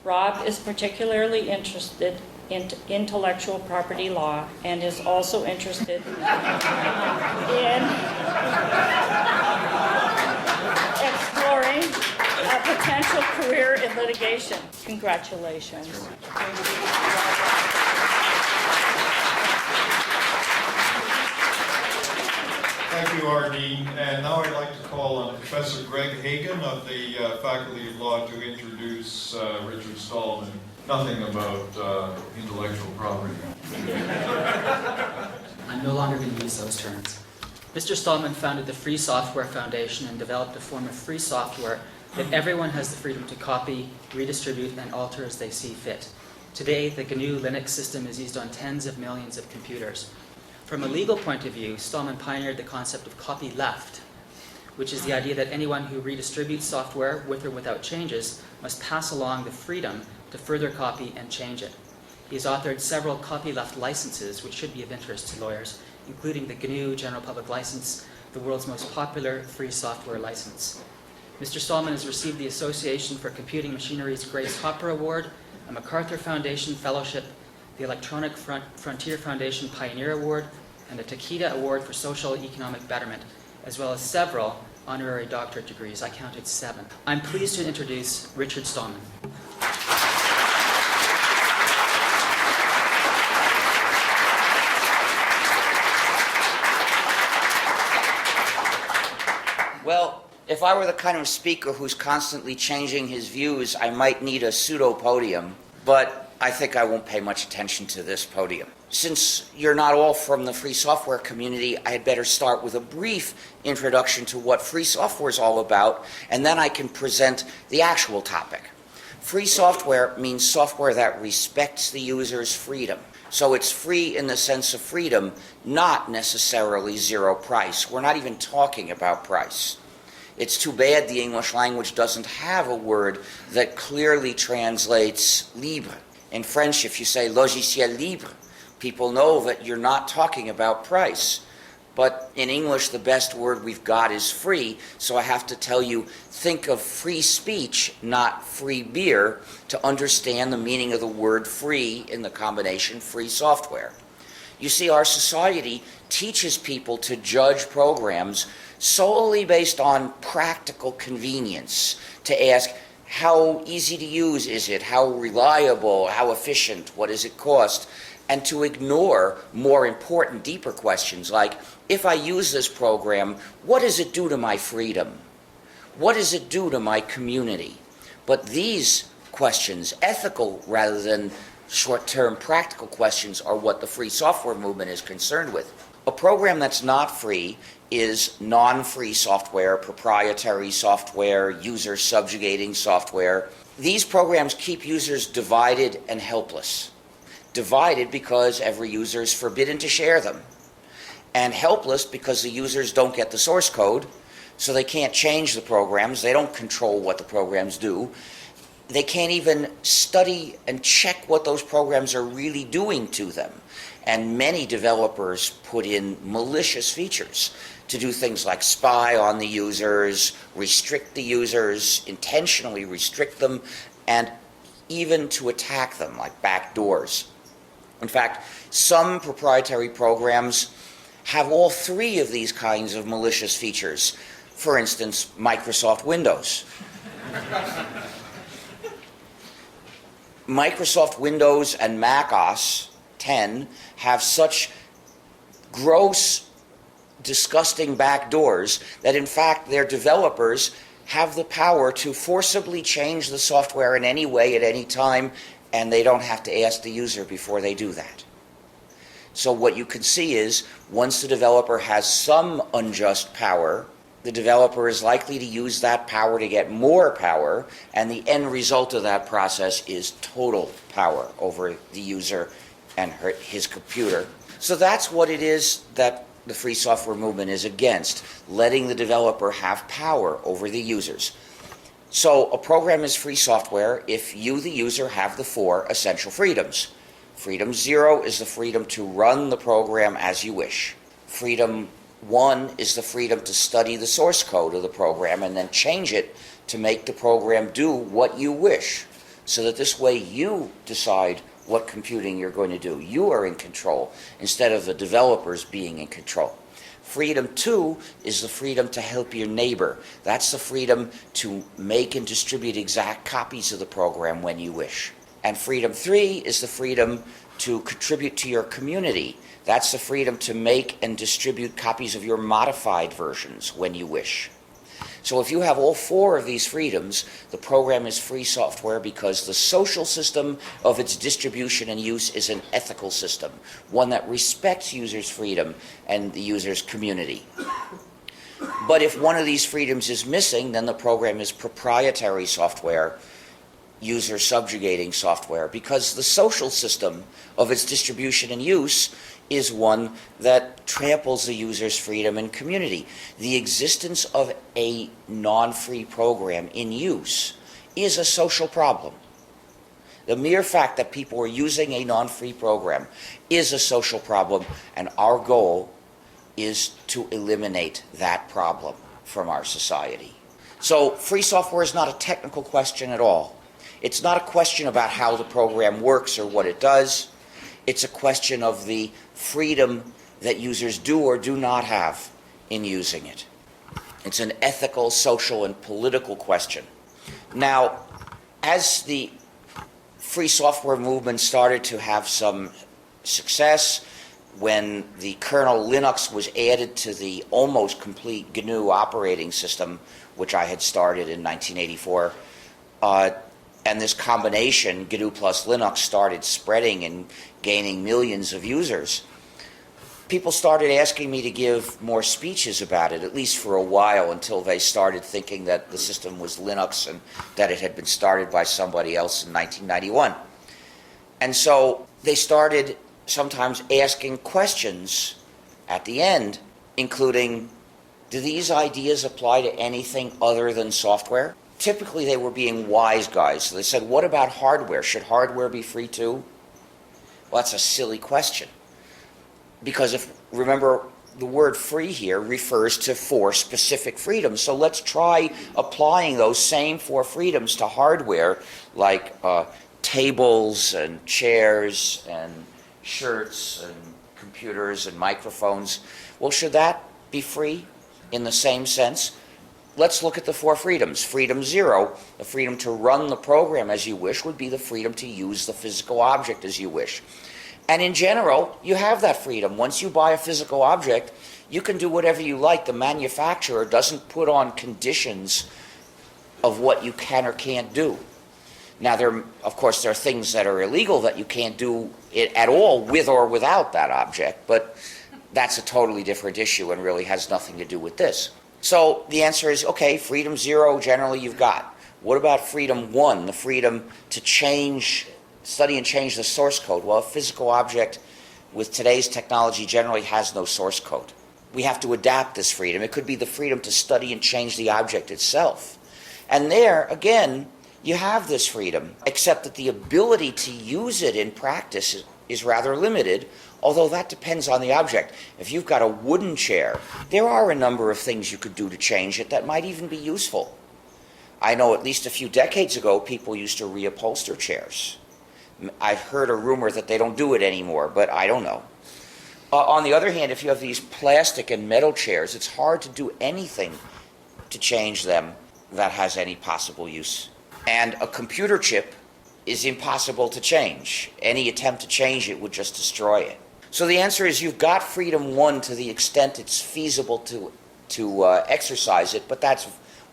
Rob is particularly interested in intellectual property law and is also interested in exploring a potential career in litigation. Congratulations. Thank you, Ardeen. And now I'd like to call on Professor Greg Hagan of the Faculty of Law to introduce Richard Stallman. Nothing about intellectual property. I'm no longer going to use those terms. Mr. Stallman founded the Free Software Foundation and developed a form of free software that everyone has the freedom to copy, redistribute, and alter as they see fit. Today, the GNU Linux system is used on tens of millions of computers. From a legal point of view, Stallman pioneered the concept of copyleft, which is the idea that anyone who redistributes software with or without changes must pass along the freedom to further copy and change it. He has authored several copyleft licenses, which should be of interest to lawyers, including the GNU General Public License, the world's most popular free software license. Mr. Stallman has received the Association for Computing Machinery's Grace Hopper Award, a MacArthur Foundation Fellowship, the Electronic Frontier Foundation Pioneer Award, and the Takeda Award for Social Economic Betterment, as well as several honorary doctorate degrees. I counted 7. I'm pleased to introduce Richard Stallman. Well, if I were the kind of speaker who's constantly changing his views, I might need a pseudo-podium, but I think I won't pay much attention to this podium. Since you're not all from the free software community, I had better start with a brief introduction to what free software is all about, and then I can present the actual topic. Free software means software that respects the user's freedom. So it's free in the sense of freedom, not necessarily zero price. We're not even talking about price. It's too bad the English language doesn't have a word that clearly translates libre. In French, if you say logiciel libre, people know that you're not talking about price. But in English, the best word we've got is free, so I have to tell you, think of free speech, not free beer, to understand the meaning of the word free in the combination free software. You see, our society teaches people to judge programs solely based on practical convenience, to ask, how easy to use is it? How reliable? How efficient? What does it cost? And to ignore more important, deeper questions like, if I use this program, what does it do to my freedom? What does it do to my community? But these questions, ethical rather than short-term practical questions, are what the free software movement is concerned with. A program that's not free is non-free software, proprietary software, user subjugating software. These programs keep users divided and helpless. Divided because every user is forbidden to share them, and helpless because the users don't get the source code, so they can't change the programs, they don't control what the programs do, they can't even study and check what those programs are really doing to them. And many developers put in malicious features to do things like spy on the users, restrict the users, intentionally restrict them, and even to attack them, like backdoors. In fact, some proprietary programs have all 3 of these kinds of malicious features. For instance, Microsoft Windows. Microsoft Windows and Mac OS 10 have such gross, disgusting backdoors that in fact their developers have the power to forcibly change the software in any way at any time, and they don't have to ask the user before they do that. So what you can see is, once the developer has some unjust power, the developer is likely to use that power to get more power, and the end result of that process is total power over the user and his computer. So that's what it is that the free software movement is against, letting the developer have power over the users. So a program is free software if you, the user, have the 4 essential freedoms. Freedom 0 is the freedom to run the program as you wish. Freedom 1 is the freedom to study the source code of the program and then change it to make the program do what you wish. so that this way you decide what computing you're going to do. You are in control instead of the developers being in control. Freedom 2 is the freedom to help your neighbor. That's the freedom to make and distribute exact copies of the program when you wish. And freedom 3 is the freedom to contribute to your community. That's the freedom to make and distribute copies of your modified versions when you wish. So if you have all 4 of these freedoms, the program is free software because the social system of its distribution and use is an ethical system, one that respects users' freedom and the user's community. But if one of these freedoms is missing, then the program is proprietary software, user subjugating software, because the social system of its distribution and use is one that tramples the user's freedom and community. The existence of a non-free program in use is a social problem. The mere fact that people are using a non-free program is a social problem, and our goal is to eliminate that problem from our society. So free software is not a technical question at all. It's not a question about how the program works or what it does. It's a question of the freedom that users do or do not have in using it. It's an ethical, social, and political question. Now, as the free software movement started to have some success, when the kernel Linux was added to the almost complete GNU operating system, which I had started in 1984, and this combination, GNU plus Linux, started spreading and gaining millions of users, people started asking me to give more speeches about it, at least for a while, until they started thinking that the system was Linux and that it had been started by somebody else in 1991. And so they started sometimes asking questions at the end, including, do these ideas apply to anything other than software? Typically, they were being wise guys. So they said, what about hardware? Should hardware be free too? Well, that's a silly question. Because remember, the word free here refers to 4 specific freedoms. So let's try applying those same 4 freedoms to hardware, like tables and chairs and shirts and computers and microphones. Well, should that be free in the same sense? Let's look at the 4 freedoms. Freedom 0, the freedom to run the program as you wish, would be the freedom to use the physical object as you wish. And in general, you have that freedom. Once you buy a physical object, you can do whatever you like. The manufacturer doesn't put on conditions of what you can or can't do. Now, of course, there are things that are illegal that you can't do it at all with or without that object, but that's a totally different issue and really has nothing to do with this. So the answer is, okay, freedom 0, generally you've got. What about freedom 1, the freedom to study and change the source code? Well, a physical object with today's technology generally has no source code. We have to adapt this freedom. It could be the freedom to study and change the object itself. And there, again, you have this freedom, except that the ability to use it in practice is rather limited, although that depends on the object. If you've got a wooden chair, there are a number of things you could do to change it that might even be useful. I know at least a few decades ago, people used to reupholster chairs. I've heard a rumor that they don't do it anymore, but I don't know. On the other hand, if you have these plastic and metal chairs, it's hard to do anything to change them that has any possible use. And a computer chip is impossible to change. Any attempt to change it would just destroy it. So the answer is you've got freedom 1 to the extent it's feasible to exercise it, but that's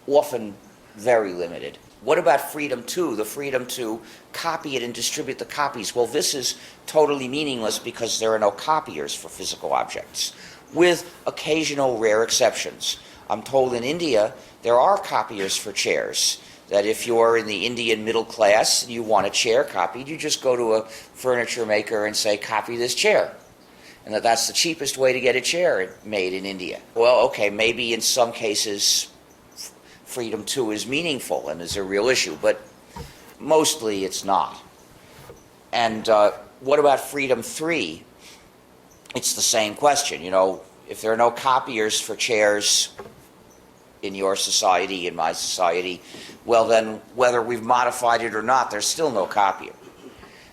often very limited. What about freedom 2, the freedom to copy it and distribute the copies? Well, this is totally meaningless because there are no copiers for physical objects, with occasional rare exceptions. I'm told in India there are copiers for chairs, that if you're in the Indian middle class and you want a chair copied, you just go to a furniture maker and say, copy this chair. And that's the cheapest way to get a chair made in India. Well, okay, maybe in some cases freedom 2 is meaningful and is a real issue, but mostly it's not. And what about freedom 3? It's the same question. You know, if there are no copiers for chairs, in your society, in my society, well then, whether we've modified it or not, there's still no copier.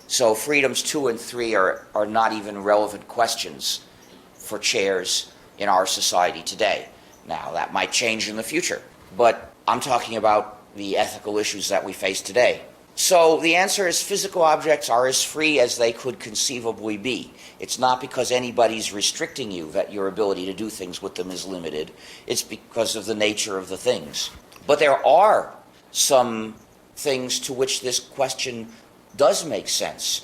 So freedoms 2 and 3 are not even relevant questions for chairs in our society today. Now, that might change in the future, but I'm talking about the ethical issues that we face today. So the answer is physical objects are as free as they could conceivably be. It's not because anybody's restricting you that your ability to do things with them is limited. It's because of the nature of the things. But there are some things to which this question does make sense,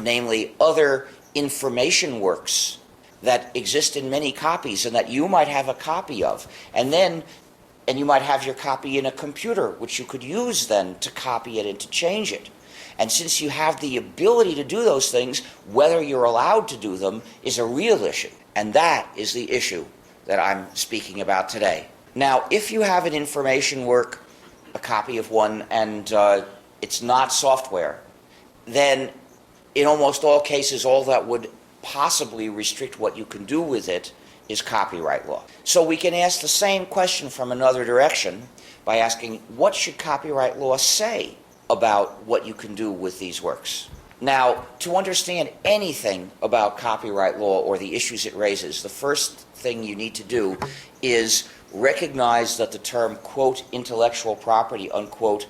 namely other information works that exist in many copies and that you might have a copy of. And you might have your copy in a computer, which you could use then to copy it and to change it. And since you have the ability to do those things, whether you're allowed to do them is a real issue. And that is the issue that I'm speaking about today. Now, if you have an information work, a copy of one, and it's not software, then in almost all cases, all that would possibly restrict what you can do with it is copyright law. So we can ask the same question from another direction by asking, what should copyright law say about what you can do with these works? Now, to understand anything about copyright law or the issues it raises, the first thing you need to do is recognize that the term, quote, intellectual property, unquote,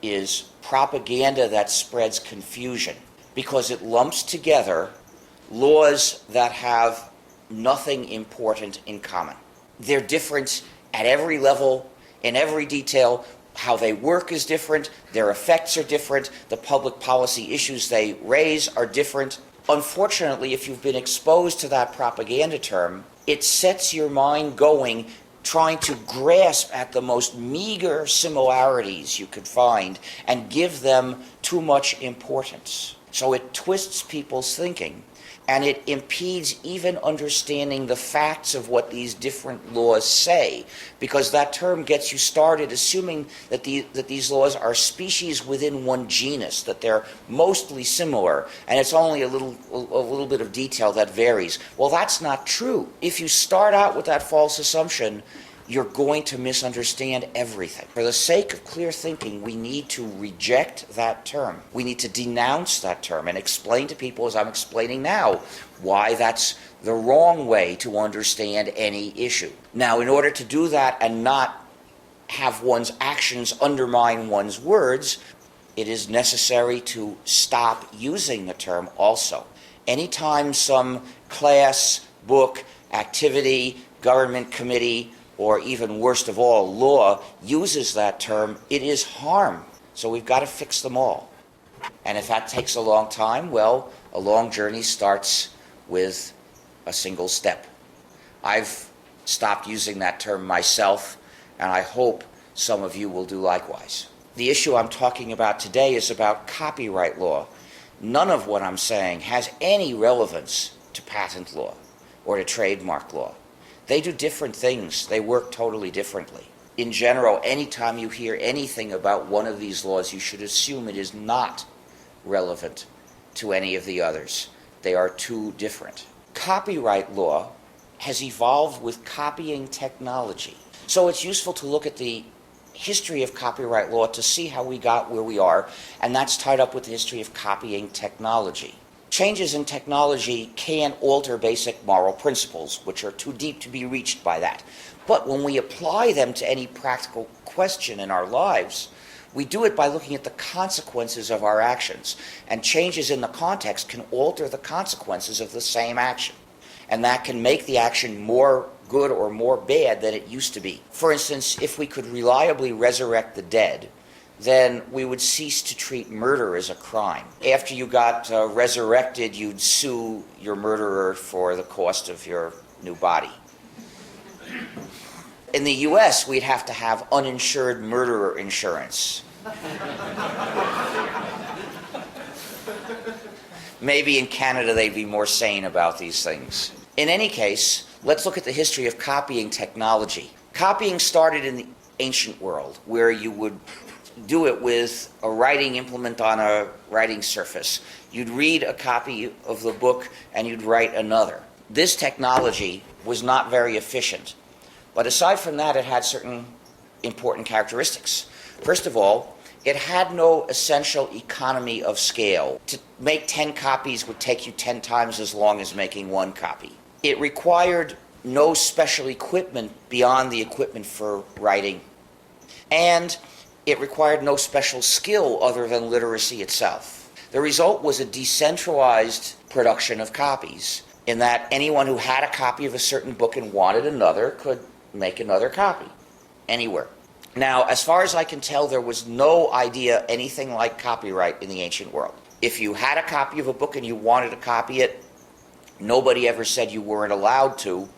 is propaganda that spreads confusion because it lumps together laws that have nothing important in common. They're different at every level, in every detail. How they work is different, their effects are different, the public policy issues they raise are different. Unfortunately, if you've been exposed to that propaganda term, it sets your mind going, trying to grasp at the most meager similarities you could find and give them too much importance. So it twists people's thinking, and it impedes even understanding the facts of what these different laws say, because that term gets you started assuming that these laws are species within one genus, that they're mostly similar, and it's only a little bit of detail that varies. Well, that's not true. If you start out with that false assumption, you're going to misunderstand everything. For the sake of clear thinking, we need to reject that term. We need to denounce that term and explain to people, as I'm explaining now, why that's the wrong way to understand any issue. Now, in order to do that and not have one's actions undermine one's words, it is necessary to stop using the term also. Anytime some class, book, activity, government committee, or even worst of all, law, uses that term, it is harm. So we've got to fix them all. And if that takes a long time, well, a long journey starts with a single step. I've stopped using that term myself, and I hope some of you will do likewise. The issue I'm talking about today is about copyright law. None of what I'm saying has any relevance to patent law or to trademark law. They do different things. They work totally differently. In general, anytime you hear anything about one of these laws, you should assume it is not relevant to any of the others. They are too different. Copyright law has evolved with copying technology. So it's useful to look at the history of copyright law to see how we got where we are, and that's tied up with the history of copying technology. Changes in technology can alter basic moral principles, which are too deep to be reached by that. But when we apply them to any practical question in our lives, we do it by looking at the consequences of our actions. And changes in the context can alter the consequences of the same action. And that can make the action more good or more bad than it used to be. For instance, if we could reliably resurrect the dead, then we would cease to treat murder as a crime. After you got resurrected, you'd sue your murderer for the cost of your new body. In the U.S., we'd have to have uninsured murderer insurance. Maybe in Canada they'd be more sane about these things. In any case, let's look at the history of copying technology. Copying started in the ancient world, where you would do it with a writing implement on a writing surface. You'd read a copy of the book and you'd write another. This technology was not very efficient, but aside from that, it had certain important characteristics. First of all, it had no essential economy of scale. To make 10 copies would take you 10 times as long as making one copy. It required no special equipment beyond the equipment for writing, and it required no special skill other than literacy itself. The result was a decentralized production of copies, in that anyone who had a copy of a certain book and wanted another could make another copy anywhere. Now, as far as I can tell, there was no idea anything like copyright in the ancient world. If you had a copy of a book and you wanted to copy it, nobody ever said you weren't allowed to,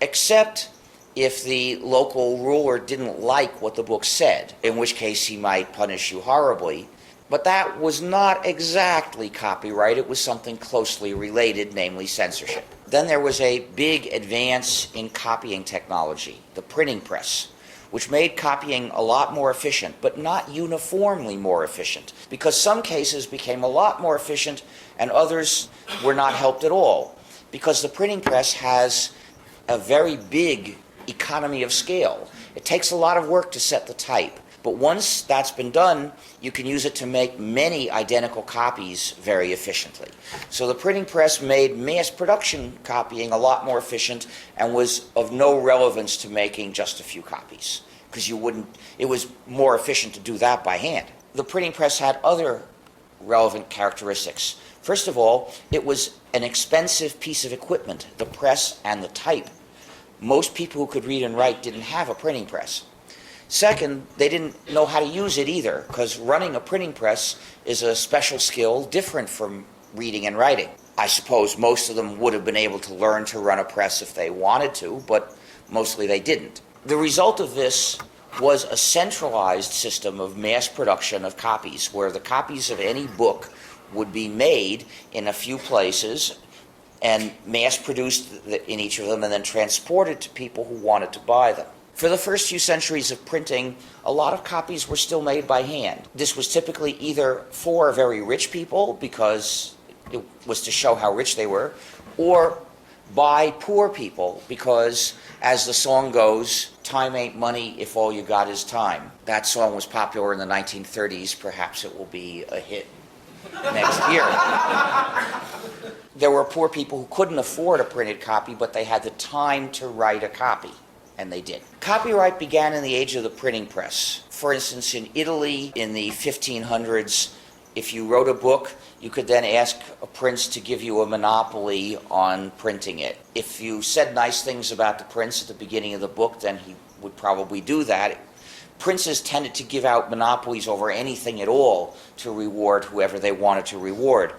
except if the local ruler didn't like what the book said, in which case he might punish you horribly. But that was not exactly copyright. It was something closely related, namely censorship. Then there was a big advance in copying technology, the printing press, which made copying a lot more efficient, but not uniformly more efficient, because some cases became a lot more efficient and others were not helped at all, because the printing press has a very big economy of scale. It takes a lot of work to set the type, but once that's been done, you can use it to make many identical copies very efficiently. So the printing press made mass production copying a lot more efficient and was of no relevance to making just a few copies, because it was more efficient to do that by hand. The printing press had other relevant characteristics. First of all, it was an expensive piece of equipment, the press and the type. Most people who could read and write didn't have a printing press. Second, they didn't know how to use it either, because running a printing press is a special skill different from reading and writing. I suppose most of them would have been able to learn to run a press if they wanted to, but mostly they didn't. The result of this was a centralized system of mass production of copies, where the copies of any book would be made in a few places and mass produced in each of them and then transported to people who wanted to buy them. For the first few centuries of printing, a lot of copies were still made by hand. This was typically either for very rich people, because it was to show how rich they were, or by poor people, because, as the song goes, time ain't money if all you got is time. That song was popular in the 1930s. Perhaps it will be a hit next year. There were poor people who couldn't afford a printed copy, but they had the time to write a copy, and they did. Copyright began in the age of the printing press. For instance, in Italy in the 1500s, if you wrote a book, you could then ask a prince to give you a monopoly on printing it. If you said nice things about the prince at the beginning of the book, then he would probably do that. Princes tended to give out monopolies over anything at all to reward whoever they wanted to reward.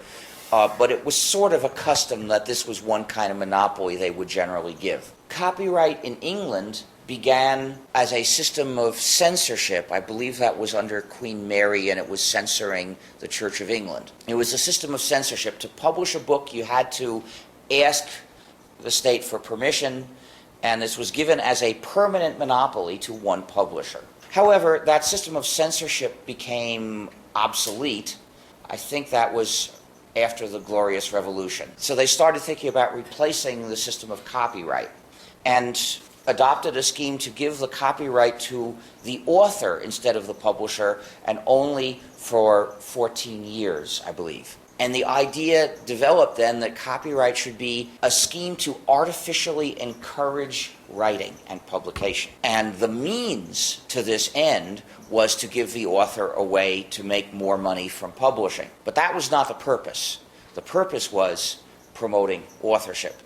But it was sort of a custom that this was one kind of monopoly they would generally give. Copyright in England began as a system of censorship. I believe that was under Queen Mary, and it was censoring the Church of England. It was a system of censorship. To publish a book, you had to ask the state for permission, and this was given as a permanent monopoly to one publisher. However, that system of censorship became obsolete. I think that was after the Glorious Revolution. So they started thinking about replacing the system of copyright and adopted a scheme to give the copyright to the author instead of the publisher, and only for 14 years, I believe. And the idea developed then that copyright should be a scheme to artificially encourage writing and publication. And the means to this end was to give the author a way to make more money from publishing. But that was not the purpose. The purpose was promoting authorship.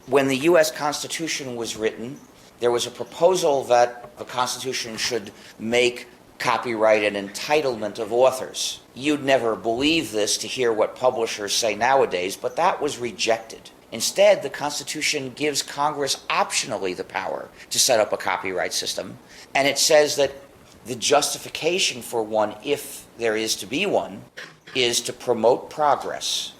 When the U.S. Constitution was written, there was a proposal that the Constitution should make copyright an entitlement of authors. You'd never believe this to hear what publishers say nowadays, but that was rejected. Instead, the Constitution gives Congress optionally the power to set up a copyright system, and it says that the justification for one, if there is to be one, is to promote progress,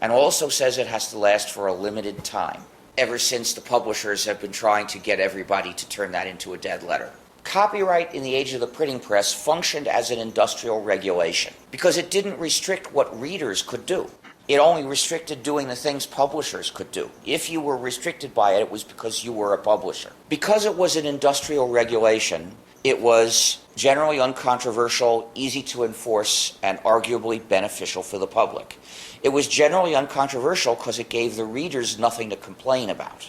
and also says it has to last for a limited time. Ever since the publishers have been trying to get everybody to turn that into a dead letter. Copyright in the age of the printing press functioned as an industrial regulation because it didn't restrict what readers could do. It only restricted doing the things publishers could do. If you were restricted by it, it was because you were a publisher. Because it was an industrial regulation, It was generally uncontroversial, easy to enforce, and arguably beneficial for the public. It was generally uncontroversial because it gave the readers nothing to complain about.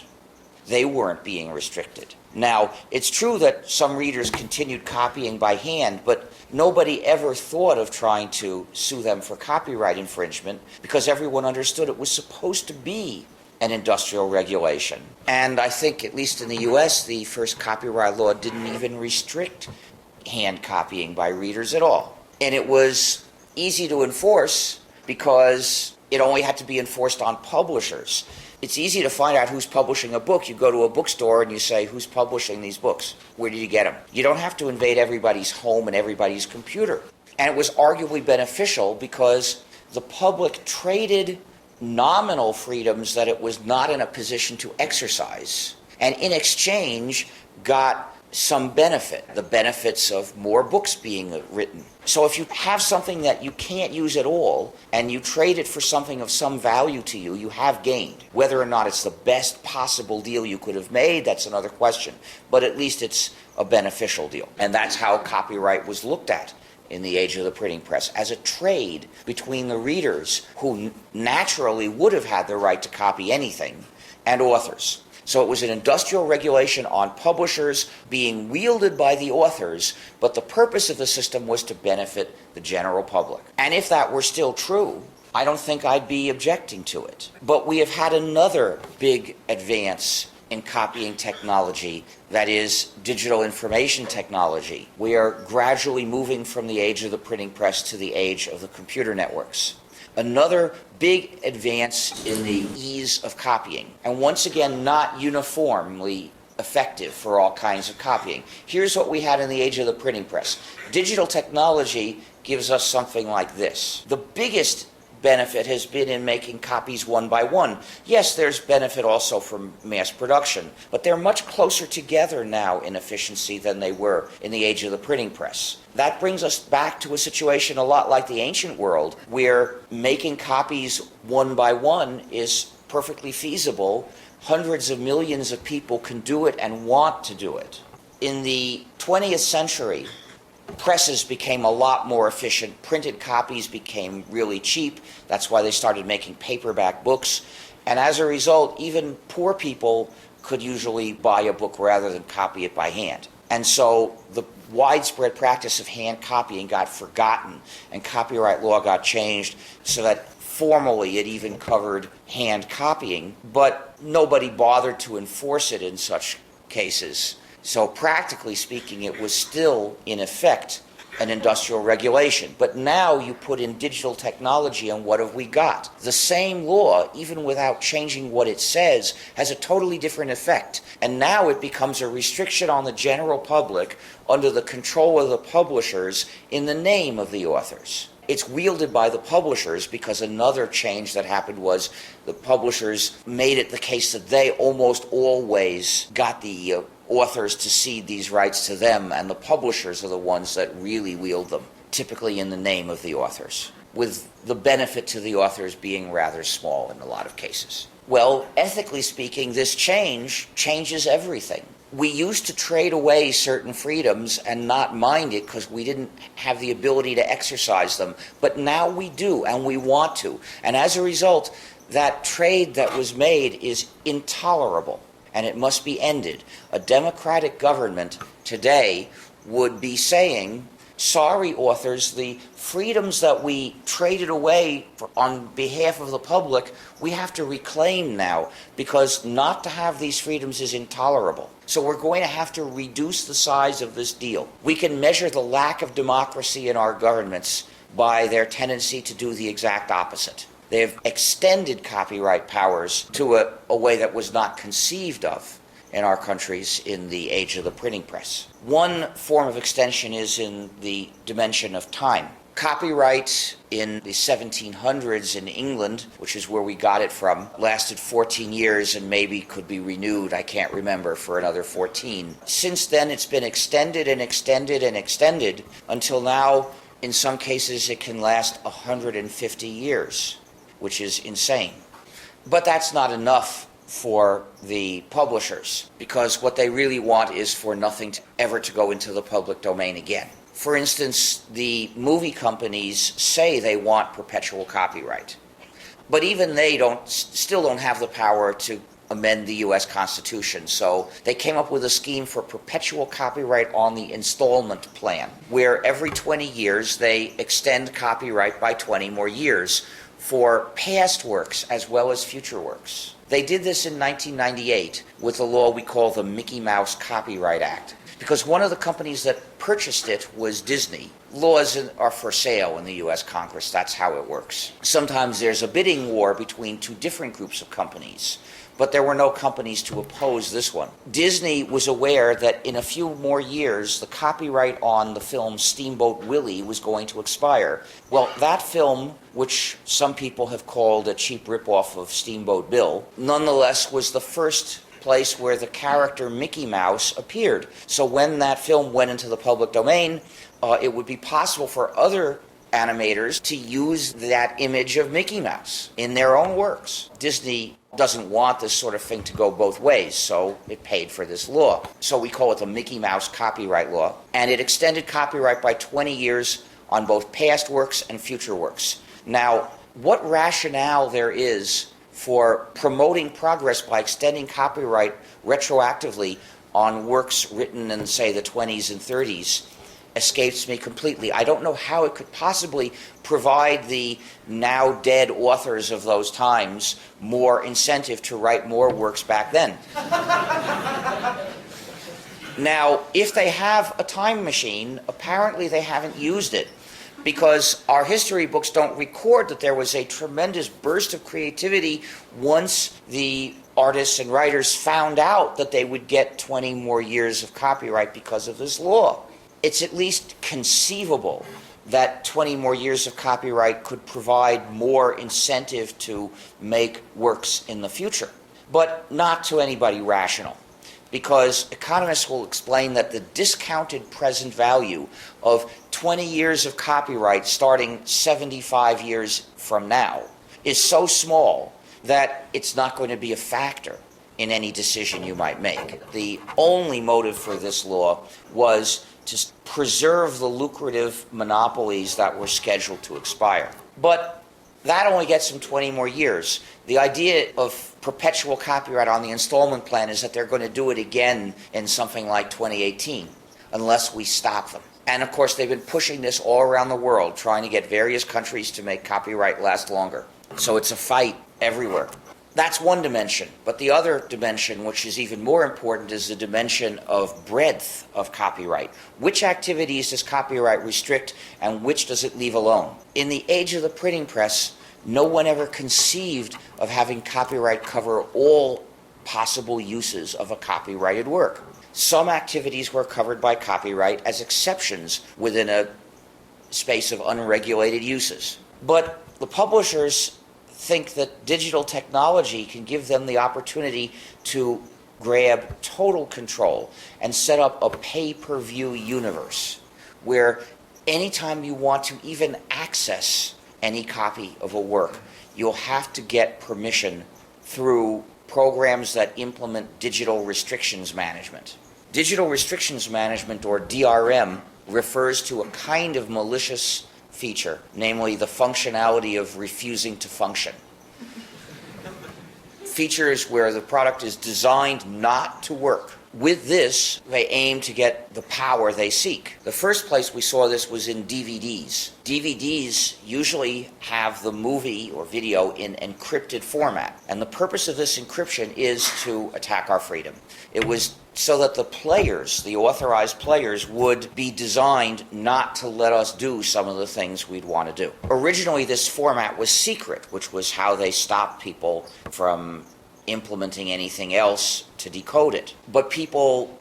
They weren't being restricted. Now, it's true that some readers continued copying by hand, but nobody ever thought of trying to sue them for copyright infringement because everyone understood it was supposed to be an industrial regulation. And I think, at least in the US, the first copyright law didn't even restrict hand copying by readers at all. And it was easy to enforce because it only had to be enforced on publishers. It's easy to find out who's publishing a book. You go to a bookstore and you say, who's publishing these books? Where did you get them? You don't have to invade everybody's home and everybody's computer. And it was arguably beneficial because the public traded nominal freedoms that it was not in a position to exercise, and in exchange got some benefit, the benefits of more books being written. So if you have something that you can't use at all and you trade it for something of some value to you, you have gained. Whether or not it's the best possible deal you could have made, that's another question. But at least it's a beneficial deal. And that's how copyright was looked at in the age of the printing press, as a trade between the readers, who naturally would have had the right to copy anything, and authors. So it was an industrial regulation on publishers being wielded by the authors, but the purpose of the system was to benefit the general public. And if that were still true, I don't think I'd be objecting to it. But we have had another big advance in copying technology, that is digital information technology. We are gradually moving from the age of the printing press to the age of the computer networks. Another big advance in the ease of copying, and once again not uniformly effective for all kinds of copying. Here's what we had in the age of the printing press. Digital technology gives us something like this. The biggest benefit has been in making copies one by one. Yes, there's benefit also from mass production, but they're much closer together now in efficiency than they were in the age of the printing press. That brings us back to a situation a lot like the ancient world, where making copies one by one is perfectly feasible. Hundreds of millions of people can do it and want to do it. In the 20th century, presses became a lot more efficient. Printed copies became really cheap. That's why they started making paperback books. And as a result, even poor people could usually buy a book rather than copy it by hand. And so the widespread practice of hand copying got forgotten, and copyright law got changed so that formally it even covered hand copying, but nobody bothered to enforce it in such cases. So practically speaking, it was still, in effect, an industrial regulation. But now you put in digital technology, and what have we got? The same law, even without changing what it says, has a totally different effect. And now it becomes a restriction on the general public under the control of the publishers in the name of the authors. It's wielded by the publishers because another change that happened was the publishers made it the case that they almost always got the authors to cede these rights to them, and the publishers are the ones that really wield them, typically in the name of the authors, with the benefit to the authors being rather small in a lot of cases. Well, ethically speaking, this changes everything. We used to trade away certain freedoms and not mind it because we didn't have the ability to exercise them, but now we do, and we want to. And as a result, that trade that was made is intolerable, and it must be ended. A democratic government today would be saying, sorry, authors, the freedoms that we traded away on behalf of the public, we have to reclaim now, because not to have these freedoms is intolerable. So we're going to have to reduce the size of this deal. We can measure the lack of democracy in our governments by their tendency to do the exact opposite. They've extended copyright powers to a way that was not conceived of in our countries in the age of the printing press. One form of extension is in the dimension of time. Copyright in the 1700s in England, which is where we got it from, lasted 14 years and maybe could be renewed, I can't remember, for another 14. Since then, it's been extended and extended and extended until now, in some cases, it can last 150 years, which is insane. But that's not enough for the publishers, because what they really want is for nothing to ever to go into the public domain again. For instance, the movie companies say they want perpetual copyright, but even they still don't have the power to amend the U.S. Constitution. So they came up with a scheme for perpetual copyright on the installment plan, where every 20 years they extend copyright by 20 more years for past works as well as future works. They did this in 1998 with a law we call the Mickey Mouse Copyright Act, because one of the companies that purchased it was Disney. Laws are for sale in the U.S. Congress. That's how it works. Sometimes there's a bidding war between two different groups of companies, but there were no companies to oppose this one. Disney was aware that in a few more years, the copyright on the film Steamboat Willie was going to expire. Well, that film, which some people have called a cheap ripoff of Steamboat Bill, nonetheless was the first place where the character Mickey Mouse appeared. So when that film went into the public domain, it would be possible for other animators to use that image of Mickey Mouse in their own works. Disney doesn't want this sort of thing to go both ways, so it paid for this law. So we call it the Mickey Mouse Copyright Law, and it extended copyright by 20 years on both past works and future works. Now, what rationale there is for promoting progress by extending copyright retroactively on works written in, say, the 20s and 30s escapes me completely. I don't know how it could possibly provide the now dead authors of those times more incentive to write more works back then. Now, if they have a time machine, apparently they haven't used it, because our history books don't record that there was a tremendous burst of creativity once the artists and writers found out that they would get 20 more years of copyright because of this law. It's at least conceivable that 20 more years of copyright could provide more incentive to make works in the future, but not to anybody rational, because economists will explain that the discounted present value of 20 years of copyright starting 75 years from now is so small that it's not going to be a factor in any decision you might make. The only motive for this law was to preserve the lucrative monopolies that were scheduled to expire. But that only gets them 20 more years. The idea of perpetual copyright on the installment plan is that they're going to do it again in something like 2018, unless we stop them. And of course, they've been pushing this all around the world, trying to get various countries to make copyright last longer. So it's a fight everywhere. That's one dimension. But the other dimension, which is even more important, is the dimension of breadth of copyright. Which activities does copyright restrict and which does it leave alone? In the age of the printing press, no one ever conceived of having copyright cover all possible uses of a copyrighted work. Some activities were covered by copyright as exceptions within a space of unregulated uses. But the publishers think that digital technology can give them the opportunity to grab total control and set up a pay-per-view universe where anytime you want to even access any copy of a work, you'll have to get permission through programs that implement digital restrictions management. Digital restrictions management, or DRM, refers to a kind of malicious feature, namely the functionality of refusing to function. Features where the product is designed not to work. With this, they aim to get the power they seek. The first place we saw this was in DVDs. DVDs usually have the movie or video in encrypted format, and the purpose of this encryption is to attack our freedom. It was so that the players, the authorized players, would be designed not to let us do some of the things we'd want to do. Originally, this format was secret, which was how they stopped people from implementing anything else to decode it. But people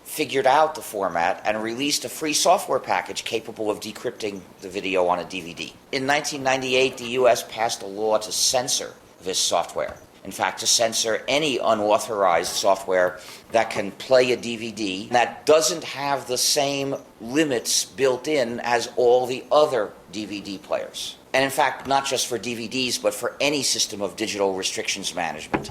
figured out the format and released a free software package capable of decrypting the video on a DVD. In 1998, the U.S. passed a law to censor this software. In fact, to censor any unauthorized software that can play a DVD that doesn't have the same limits built in as all the other DVD players. And in fact, not just for DVDs, but for any system of digital restrictions management.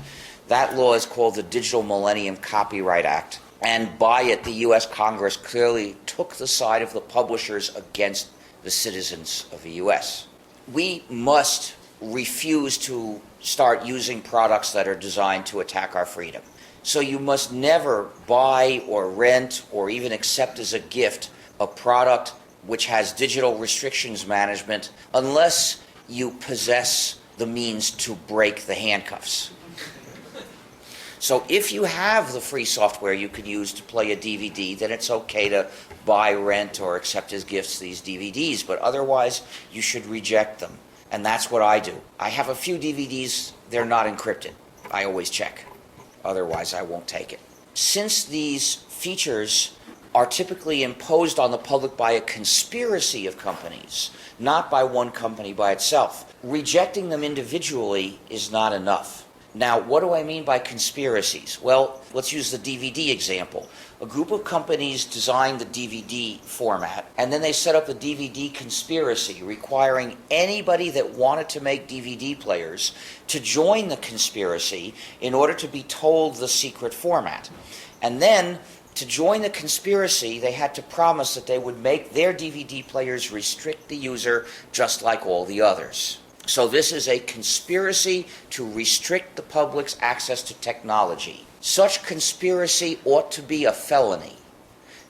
That law is called the Digital Millennium Copyright Act. And by it, the U.S. Congress clearly took the side of the publishers against the citizens of the U.S. We must refuse to start using products that are designed to attack our freedom. So you must never buy or rent or even accept as a gift a product which has digital restrictions management unless you possess the means to break the handcuffs. So if you have the free software you could use to play a DVD, then it's okay to buy, rent, or accept as gifts these DVDs, but otherwise you should reject them. And that's what I do. I have a few DVDs, they're not encrypted. I always check. Otherwise I won't take it. Since these features are typically imposed on the public by a conspiracy of companies, not by one company by itself, rejecting them individually is not enough. Now, what do I mean by conspiracies? Well, let's use the DVD example. A group of companies designed the DVD format, and then they set up a DVD conspiracy requiring anybody that wanted to make DVD players to join the conspiracy in order to be told the secret format. And then, to join the conspiracy, they had to promise that they would make their DVD players restrict the user just like all the others. So this is a conspiracy to restrict the public's access to technology. Such conspiracy ought to be a felony.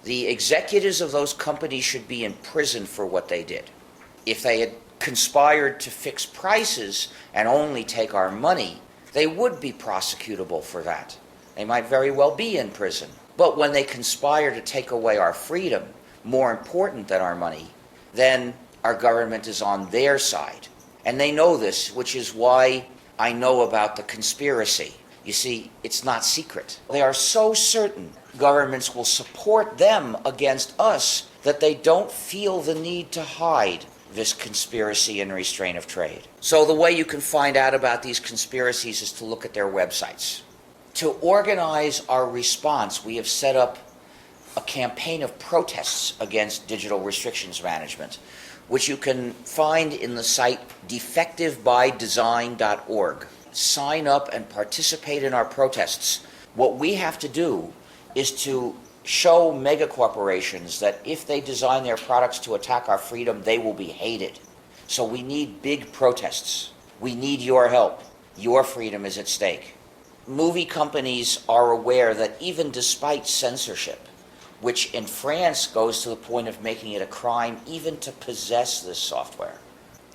The executives of those companies should be in prison for what they did. If they had conspired to fix prices and only take our money, they would be prosecutable for that. They might very well be in prison. But when they conspire to take away our freedom, more important than our money, then our government is on their side. And they know this, which is why I know about the conspiracy. You see, it's not secret. They are so certain governments will support them against us that they don't feel the need to hide this conspiracy and restraint of trade. So the way you can find out about these conspiracies is to look at their websites. To organize our response, we have set up a campaign of protests against digital restrictions management, which you can find in the site defectivebydesign.org. Sign up and participate in our protests. What we have to do is to show megacorporations that if they design their products to attack our freedom, they will be hated. So we need big protests. We need your help. Your freedom is at stake. Movie companies are aware that even despite censorship, which in France goes to the point of making it a crime even to possess this software.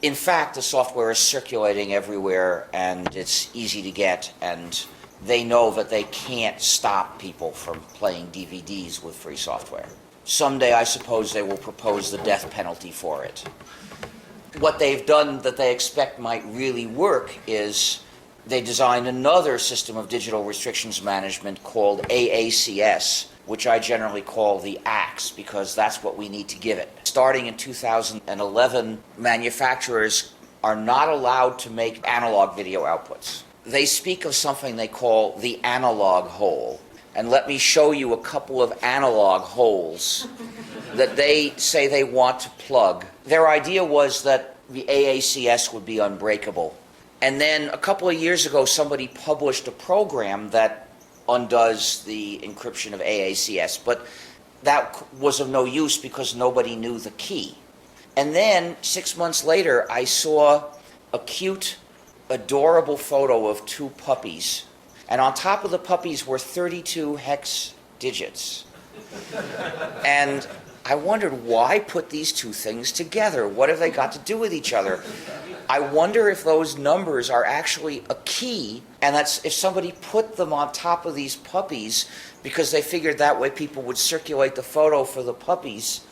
In fact, the software is circulating everywhere and it's easy to get, and they know that they can't stop people from playing DVDs with free software. Someday, I suppose, they will propose the death penalty for it. What they've done that they expect might really work is they designed another system of digital restrictions management called AACS, which I generally call the axe, because that's what we need to give it. Starting in 2011, manufacturers are not allowed to make analog video outputs. They speak of something they call the analog hole. And let me show you a couple of analog holes that they say they want to plug. Their idea was that the AACS would be unbreakable. And then a couple of years ago, somebody published a program that undoes the encryption of AACS, but that was of no use because nobody knew the key. And then 6 months later, I saw a cute, adorable photo of two puppies, and on top of the puppies were 32 hex digits. And I wondered, why put these two things together? What have they got to do with each other? I wonder if those numbers are actually a key, and that's if somebody put them on top of these puppies because they figured that way people would circulate the photo for the puppies,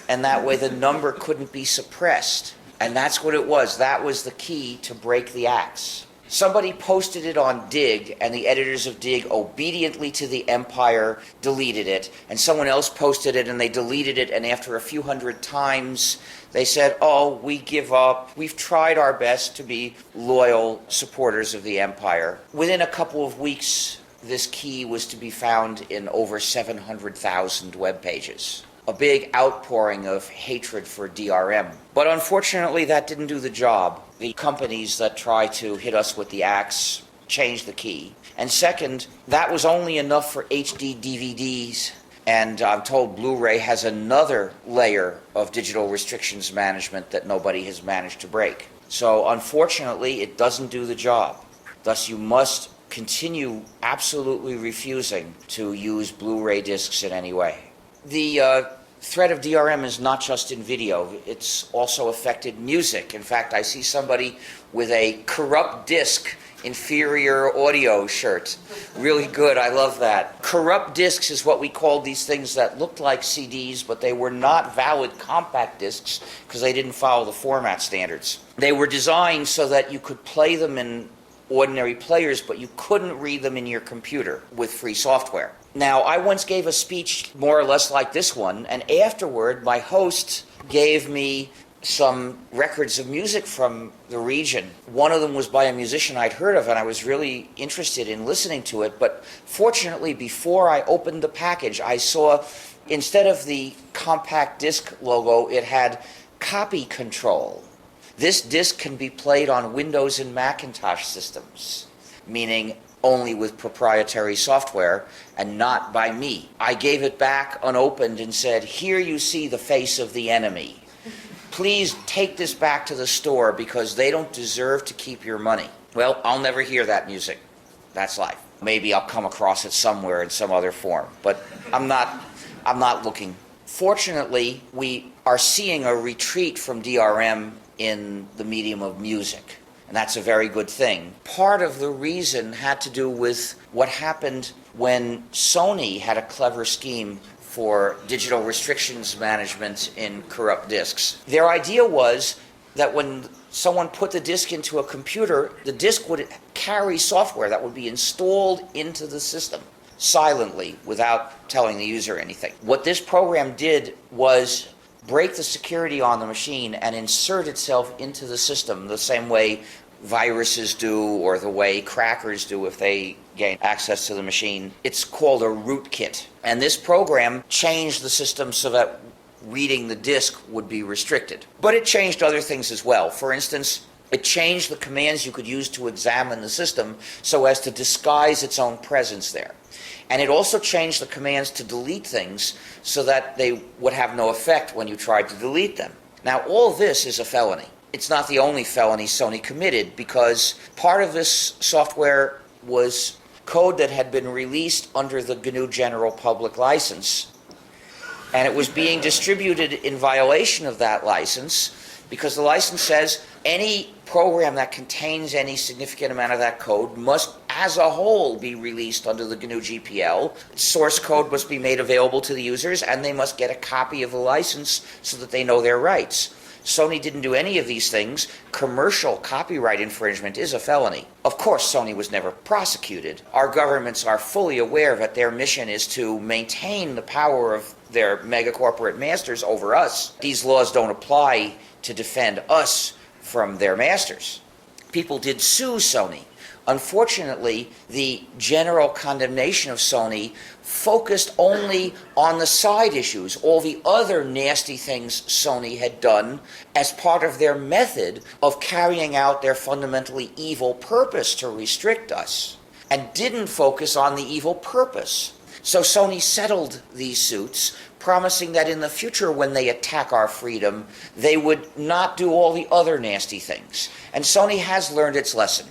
and that way the number couldn't be suppressed. And that's what it was. That was the key to break the axe. Somebody posted it on Dig, and the editors of Dig, obediently to the empire, deleted it. And someone else posted it, and they deleted it, and after a few hundred times, they said, "Oh, we give up. We've tried our best to be loyal supporters of the empire." Within a couple of weeks, this key was to be found in over 700,000 web pages. A big outpouring of hatred for DRM. But unfortunately, that didn't do the job. The companies that try to hit us with the axe change the key. And second, that was only enough for HD DVDs. And I'm told Blu-ray has another layer of digital restrictions management that nobody has managed to break. So unfortunately, it doesn't do the job. Thus, you must continue absolutely refusing to use Blu-ray discs in any way. The threat of DRM is not just in video, it's also affected music. In fact, I see somebody with a corrupt disc inferior audio shirt. Really good, I love that. Corrupt discs is what we called these things that looked like CDs, but they were not valid compact discs because they didn't follow the format standards. They were designed so that you could play them in ordinary players, but you couldn't read them in your computer with free software. Now, I once gave a speech more or less like this one, and afterward, my host gave me some records of music from the region. One of them was by a musician I'd heard of, and I was really interested in listening to it, but fortunately, before I opened the package, I saw, instead of the compact disc logo, it had copy control. This disc can be played on Windows and Macintosh systems, meaning only with proprietary software and not by me. I gave it back unopened and said, "Here you see the face of the enemy. Please take this back to the store because they don't deserve to keep your money." Well, I'll never hear that music. That's life. Maybe I'll come across it somewhere in some other form, but I'm not looking. Fortunately, we are seeing a retreat from DRM in the medium of music, and that's a very good thing. Part of the reason had to do with what happened when Sony had a clever scheme for digital restrictions management in corrupt discs. Their idea was that when someone put the disc into a computer, the disc would carry software that would be installed into the system silently without telling the user anything. What this program did was break the security on the machine and insert itself into the system the same way viruses do or the way crackers do if they gain access to the machine. It's called a rootkit. And this program changed the system so that reading the disk would be restricted. But it changed other things as well. For instance, it changed the commands you could use to examine the system so as to disguise its own presence there. And it also changed the commands to delete things so that they would have no effect when you tried to delete them. Now, all this is a felony. It's not the only felony Sony committed, because part of this software was code that had been released under the GNU General Public License, and it was being distributed in violation of that license because the license says any program that contains any significant amount of that code must, as a whole, be released under the GNU GPL. Source code must be made available to the users, and they must get a copy of the license so that they know their rights. Sony didn't do any of these things. Commercial copyright infringement is a felony. Of course, Sony was never prosecuted. Our governments are fully aware that their mission is to maintain the power of their megacorporate masters over us. These laws don't apply to defend us from their masters. People did sue Sony. Unfortunately, the general condemnation of Sony focused only on the side issues, all the other nasty things Sony had done as part of their method of carrying out their fundamentally evil purpose to restrict us, and didn't focus on the evil purpose. So Sony settled these suits, promising that in the future when they attack our freedom, they would not do all the other nasty things. And Sony has learned its lesson.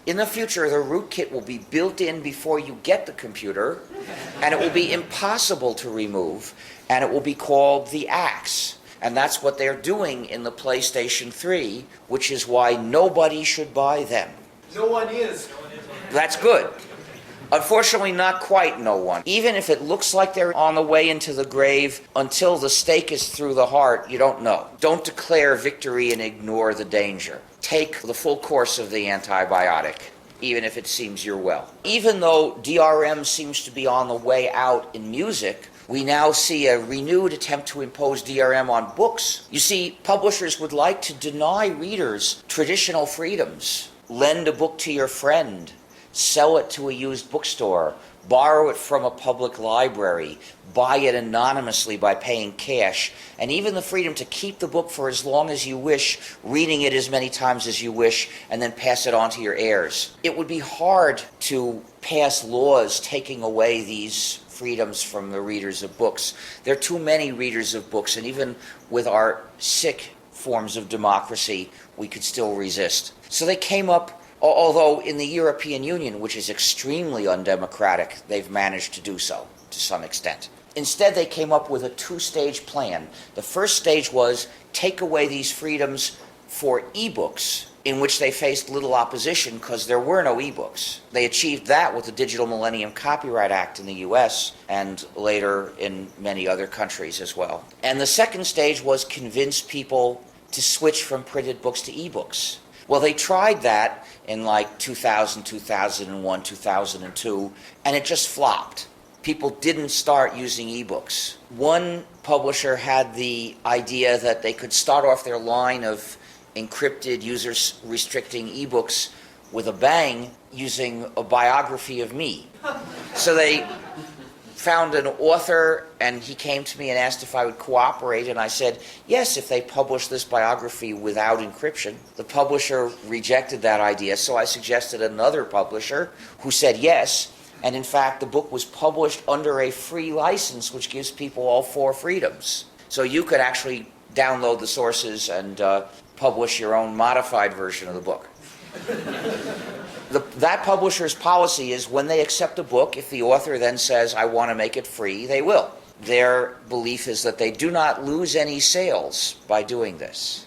In the future, the rootkit will be built in before you get the computer, and it will be impossible to remove, and it will be called the Axe. And that's what they're doing in the PlayStation 3, which is why nobody should buy them. No one is. That's good. Unfortunately, not quite no one. Even if it looks like they're on the way into the grave, until the stake is through the heart, you don't know. Don't declare victory and ignore the danger. Take the full course of the antibiotic, even if it seems you're well. Even though DRM seems to be on the way out in music, we now see a renewed attempt to impose DRM on books. You see, publishers would like to deny readers traditional freedoms. Lend a book to your friend. sell it to a used bookstore, borrow it from a public library, buy it anonymously by paying cash, and even the freedom to keep the book for as long as you wish, reading it as many times as you wish, and then pass it on to your heirs. It would be hard to pass laws taking away these freedoms from the readers of books. There are too many readers of books, and even with our sick forms of democracy, we could still resist. So they came up, although in the European Union, which is extremely undemocratic, they've managed to do so to some extent. Instead, they came up with a two-stage plan. The first stage was take away these freedoms for ebooks, in which they faced little opposition because there were no ebooks. They achieved that with the Digital Millennium Copyright Act in the US and later in many other countries as well. And the second stage was convince people to switch from printed books to ebooks. Well, they tried that in like 2000, 2001, 2002, and it just flopped. People didn't start using ebooks. One publisher had the idea that they could start off their line of encrypted, user-restricting ebooks with a bang using a biography of me. So they found an author, and he came to me and asked if I would cooperate, and I said, yes, if they publish this biography without encryption. The publisher rejected that idea, so I suggested another publisher who said yes, and in fact, the book was published under a free license, which gives people all four freedoms. So you could actually download the sources and publish your own modified version of the book. That publisher's policy is when they accept a book, if the author then says, I want to make it free, they will. Their belief is that they do not lose any sales by doing this.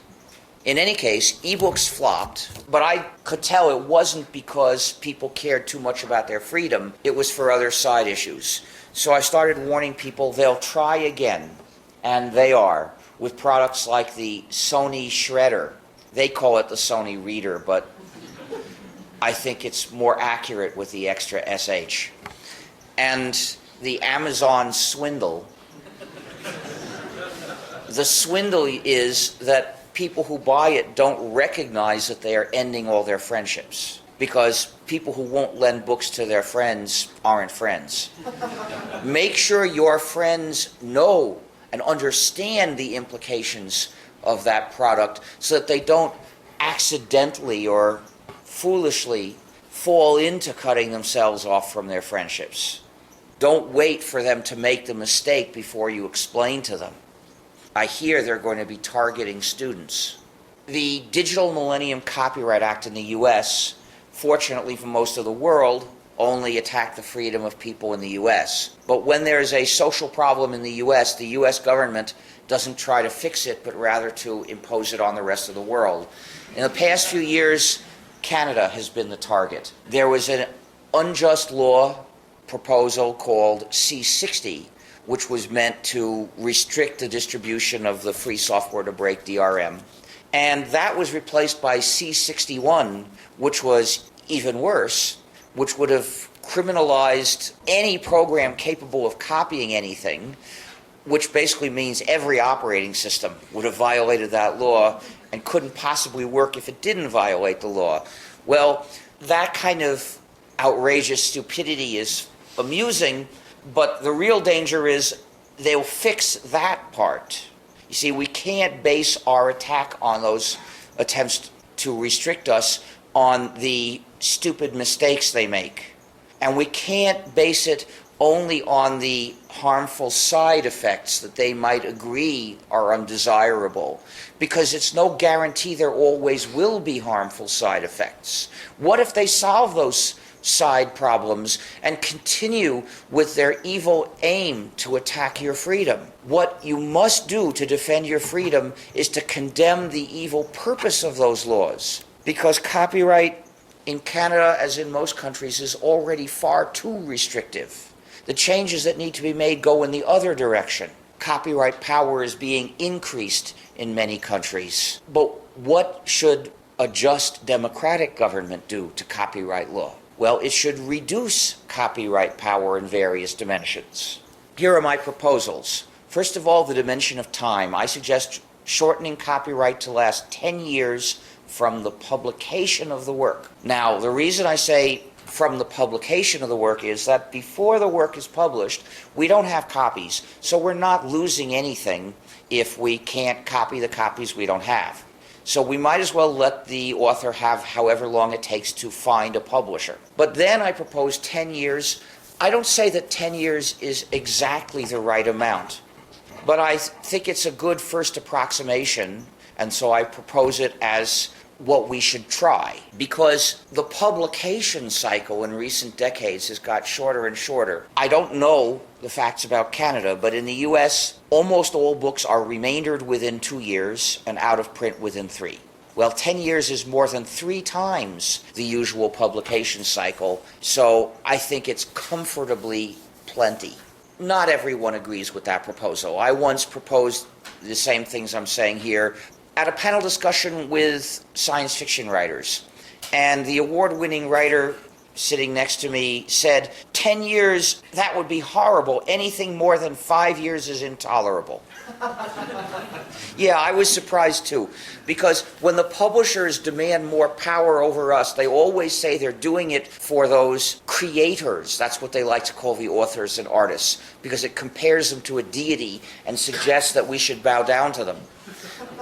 In any case, ebooks flopped, but I could tell it wasn't because people cared too much about their freedom. It was for other side issues. So I started warning people they'll try again, and they are, with products like the Sony Shredder. They call it the Sony Reader, but I think it's more accurate with the extra SH. And the Amazon Swindle. The swindle is that people who buy it don't recognize that they are ending all their friendships, because people who won't lend books to their friends aren't friends. Make sure your friends know and understand the implications of that product so that they don't accidentally or foolishly fall into cutting themselves off from their friendships. Don't wait for them to make the mistake before you explain to them. I hear they're going to be targeting students. The Digital Millennium Copyright Act in the US, fortunately for most of the world, only attacked the freedom of people in the US. But when there's a social problem in the US government doesn't try to fix it, but rather to impose it on the rest of the world. In the past few years, Canada has been the target. There was an unjust law proposal called C60, which was meant to restrict the distribution of the free software to break DRM. And that was replaced by C61, which was even worse, which would have criminalized any program capable of copying anything, which basically means every operating system would have violated that law and couldn't possibly work if it didn't violate the law. Well, that kind of outrageous stupidity is amusing, but the real danger is they'll fix that part. You see, we can't base our attack on those attempts to restrict us on the stupid mistakes they make. And we can't base it only on the harmful side effects that they might agree are undesirable, because it's no guarantee there always will be harmful side effects. What if they solve those side problems and continue with their evil aim to attack your freedom? What you must do to defend your freedom is to condemn the evil purpose of those laws, because copyright in Canada, as in most countries, is already far too restrictive. The changes that need to be made go in the other direction. Copyright power is being increased in many countries. But what should a just democratic government do to copyright law? Well, it should reduce copyright power in various dimensions. Here are my proposals. First of all, the dimension of time. I suggest shortening copyright to last 10 years from the publication of the work. Now, the reason I say from the publication of the work is that before the work is published, we don't have copies, so we're not losing anything if we can't copy the copies we don't have. So we might as well let the author have however long it takes to find a publisher. But then I propose 10 years. I don't say that 10 years is exactly the right amount, but I think it's a good first approximation, and so I propose it as what we should try, because the publication cycle in recent decades has got shorter and shorter. I don't know the facts about Canada, but in the US, almost all books are remaindered within 2 years and out of print within 3. Well, 10 years is more than 3 times the usual publication cycle, so I think it's comfortably plenty. Not everyone agrees with that proposal. I once proposed the same things I'm saying here at a panel discussion with science fiction writers. And the award-winning writer sitting next to me said, 10 years, that would be horrible. Anything more than 5 years is intolerable. Yeah, I was surprised too, because when the publishers demand more power over us, they always say they're doing it for those creators. That's what they like to call the authors and artists, because it compares them to a deity and suggests that we should bow down to them.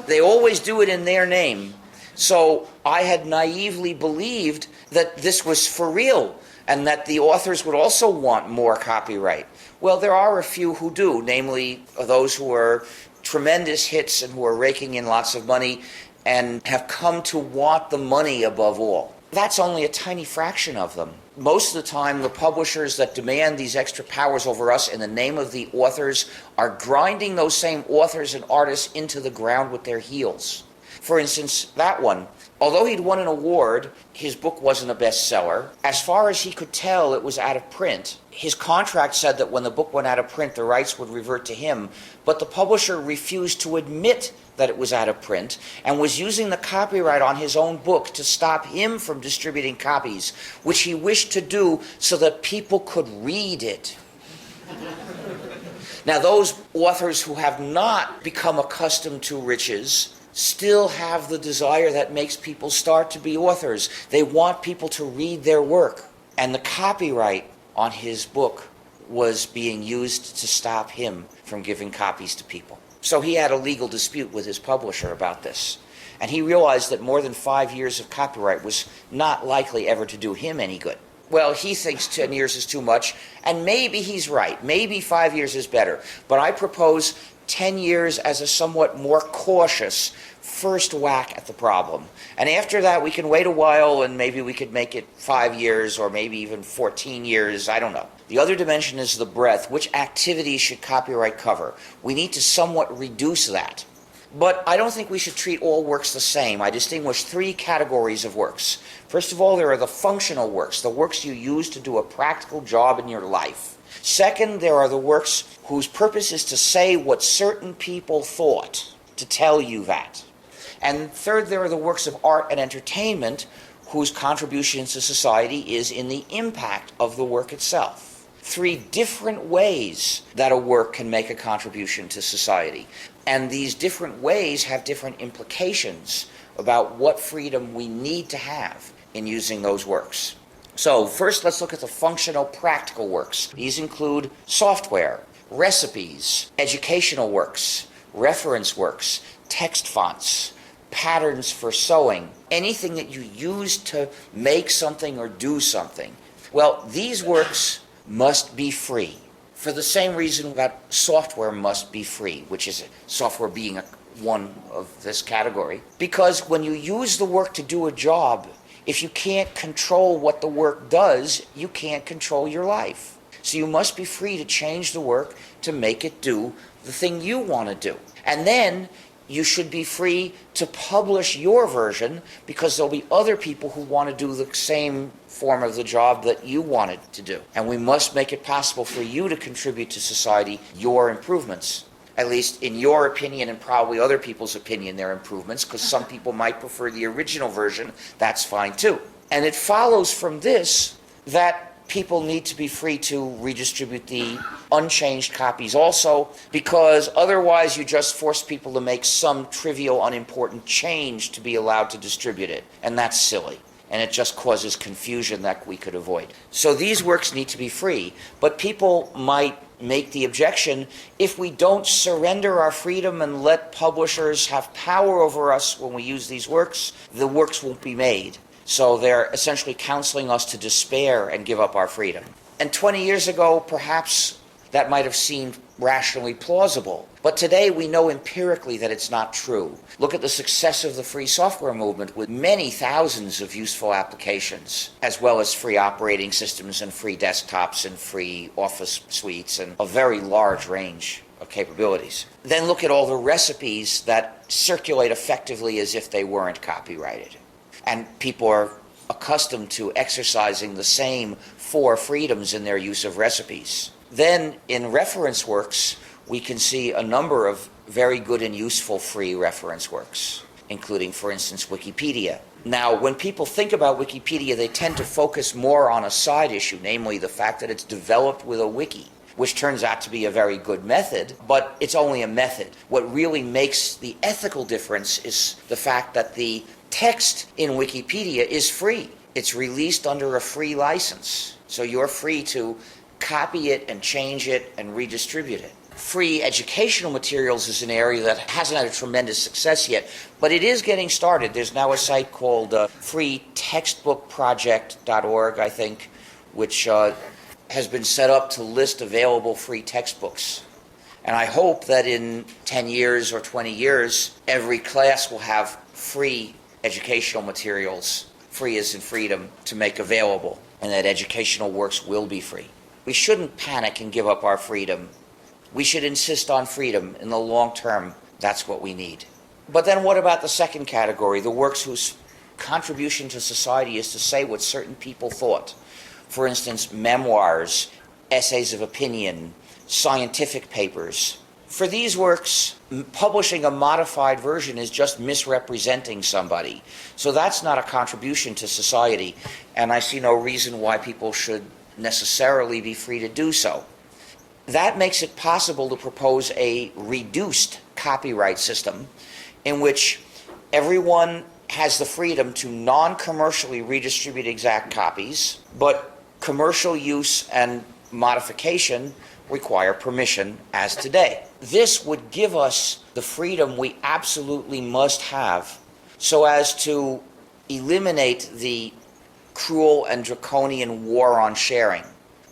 They always do it in their name. So I had naively believed that this was for real and that the authors would also want more copyright. Well, there are a few who do, namely those who are tremendous hits and who are raking in lots of money and have come to want the money above all. That's only a tiny fraction of them. Most of the time, the publishers that demand these extra powers over us in the name of the authors are grinding those same authors and artists into the ground with their heels. For instance, that one, although he'd won an award, his book wasn't a bestseller. As far as he could tell, it was out of print. His contract said that when the book went out of print, the rights would revert to him, but the publisher refused to admit that it was out of print and was using the copyright on his own book to stop him from distributing copies, which he wished to do so that people could read it. Now, those authors who have not become accustomed to riches still have the desire that makes people start to be authors. They want people to read their work. And the copyright on his book was being used to stop him from giving copies to people. So he had a legal dispute with his publisher about this. And he realized that more than 5 years of copyright was not likely ever to do him any good. Well, he thinks 10 years is too much, and maybe he's right. Maybe 5 years is better. But I propose 10 years as a somewhat more cautious first whack at the problem. And after that, we can wait a while and maybe we could make it 5 years or maybe even 14 years. I don't know. The other dimension is the breadth. Which activities should copyright cover? We need to somewhat reduce that. But I don't think we should treat all works the same. I distinguish 3 categories of works. First of all, there are the functional works, the works you use to do a practical job in your life. Second, there are the works whose purpose is to say what certain people thought, to tell you that. And third, there are the works of art and entertainment whose contribution to society is in the impact of the work itself. 3 different ways that a work can make a contribution to society. And these different ways have different implications about what freedom we need to have in using those works. So first, let's look at the functional, practical works. These include software, recipes, educational works, reference works, text fonts, patterns for sewing, anything that you use to make something or do something. Well, these works must be free for the same reason that software must be free, which is software being one of this category. Because when you use the work to do a job, if you can't control what the work does, you can't control your life. So you must be free to change the work to make it do the thing you want to do. And then you should be free to publish your version, because there'll be other people who want to do the same form of the job that you wanted to do. And we must make it possible for you to contribute to society your improvements. At least in your opinion and probably other people's opinion, they're improvements, because some people might prefer the original version. That's fine too. And it follows from this that people need to be free to redistribute the unchanged copies also, because otherwise you just force people to make some trivial, unimportant change to be allowed to distribute it. And that's silly. and it just causes confusion that we could avoid. So these works need to be free, but people might make the objection, if we don't surrender our freedom and let publishers have power over us when we use these works, the works won't be made. So they're essentially counseling us to despair and give up our freedom. And 20 years ago, perhaps that might have seemed rationally plausible. But today we know empirically that it's not true. Look at the success of the free software movement with many thousands of useful applications, as well as free operating systems and free desktops and free office suites and a very large range of capabilities. Then look at all the recipes that circulate effectively as if they weren't copyrighted. And people are accustomed to exercising the same 4 freedoms in their use of recipes. Then in reference works, we can see a number of very good and useful free reference works, including, for instance, Wikipedia. Now, when people think about Wikipedia, they tend to focus more on a side issue, namely the fact that it's developed with a wiki, which turns out to be a very good method, but it's only a method. What really makes the ethical difference is the fact that the text in Wikipedia is free. It's released under a free license, so you're free to copy it and change it and redistribute it. Free educational materials is an area that hasn't had a tremendous success yet, but it is getting started. There's now a site called freetextbookproject.org, I think, which has been set up to list available free textbooks. And I hope that in 10 years or 20 years, every class will have free educational materials, free as in freedom, to make available, and that educational works will be free. We shouldn't panic and give up our freedom. We should insist on freedom. In the long term, that's what we need. But then what about the second category, the works whose contribution to society is to say what certain people thought? For instance, memoirs, essays of opinion, scientific papers. For these works, publishing a modified version is just misrepresenting somebody. So that's not a contribution to society, and I see no reason why people should necessarily be free to do so. That makes it possible to propose a reduced copyright system in which everyone has the freedom to non-commercially redistribute exact copies, but commercial use and modification require permission, as today. This would give us the freedom we absolutely must have so as to eliminate the cruel and draconian war on sharing,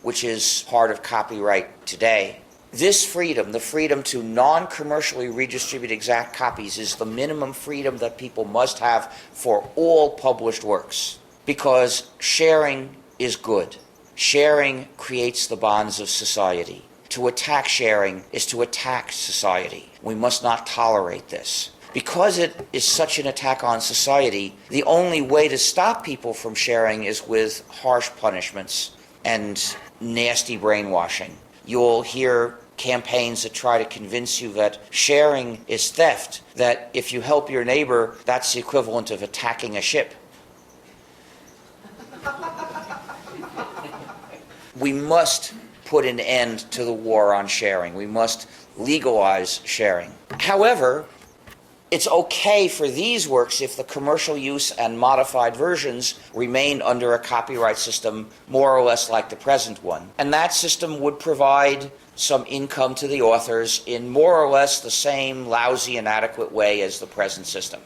which is part of copyright today. This freedom, the freedom to non-commercially redistribute exact copies, is the minimum freedom that people must have for all published works, because sharing is good. Sharing creates the bonds of society. To attack sharing is to attack society. We must not tolerate this. Because it is such an attack on society, the only way to stop people from sharing is with harsh punishments and nasty brainwashing. You'll hear campaigns that try to convince you that sharing is theft, that if you help your neighbor, that's the equivalent of attacking a ship. We must put an end to the war on sharing. We must legalize sharing. However, it's okay for these works if the commercial use and modified versions remain under a copyright system more or less like the present one. And that system would provide some income to the authors in more or less the same lousy, inadequate way as the present system.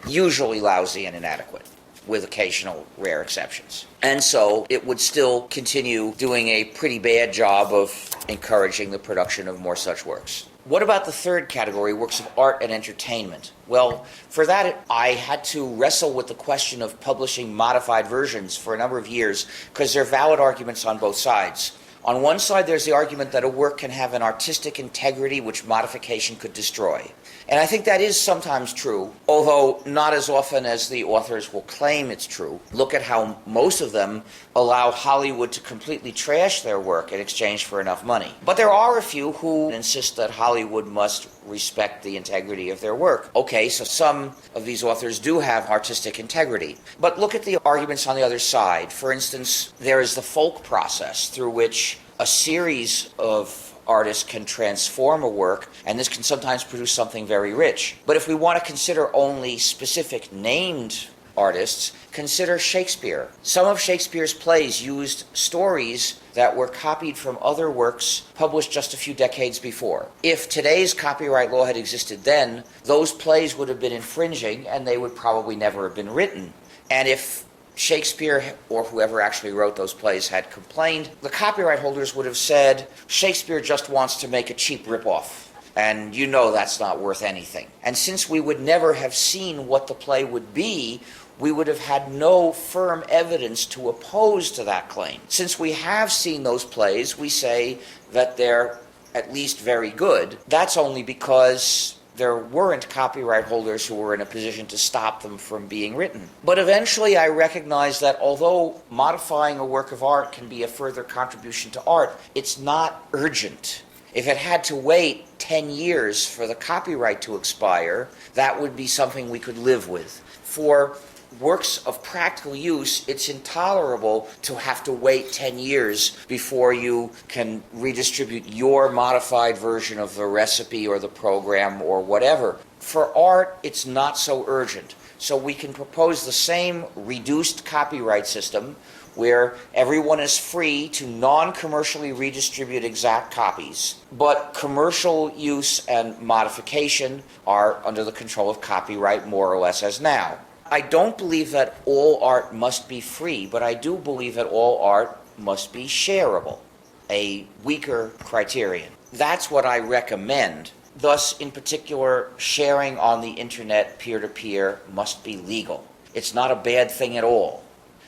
Usually lousy and inadequate, with occasional rare exceptions. And so it would still continue doing a pretty bad job of encouraging the production of more such works. What about the third category, works of art and entertainment? Well, for that, I had to wrestle with the question of publishing modified versions for a number of years, because there are valid arguments on both sides. On one side, there's the argument that a work can have an artistic integrity which modification could destroy. And I think that is sometimes true, although not as often as the authors will claim it's true. Look at how most of them allow Hollywood to completely trash their work in exchange for enough money. But there are a few who insist that Hollywood must respect the integrity of their work. Okay, so some of these authors do have artistic integrity. But look at the arguments on the other side. For instance, there is the folk process through which a series of artists can transform a work, and this can sometimes produce something very rich. But if we want to consider only specific named artists, consider Shakespeare. Some of Shakespeare's plays used stories that were copied from other works published just a few decades before. If today's copyright law had existed then, those plays would have been infringing and they would probably never have been written. And if Shakespeare, or whoever actually wrote those plays, had complained, the copyright holders would have said, Shakespeare just wants to make a cheap ripoff. And you know that's not worth anything. And since we would never have seen what the play would be, we would have had no firm evidence to oppose to that claim. Since we have seen those plays, we say that they're at least very good. That's only because there weren't copyright holders who were in a position to stop them from being written. But eventually I recognized that although modifying a work of art can be a further contribution to art, it's not urgent. If it had to wait 10 years for the copyright to expire, that would be something we could live with. For works of practical use, it's intolerable to have to wait 10 years before you can redistribute your modified version of the recipe or the program or whatever. For art, it's not so urgent. So we can propose the same reduced copyright system where everyone is free to non-commercially redistribute exact copies, but commercial use and modification are under the control of copyright more or less as now. I don't believe that all art must be free, but I do believe that all art must be shareable, a weaker criterion. That's what I recommend. Thus, in particular, sharing on the internet peer-to-peer must be legal. It's not a bad thing at all.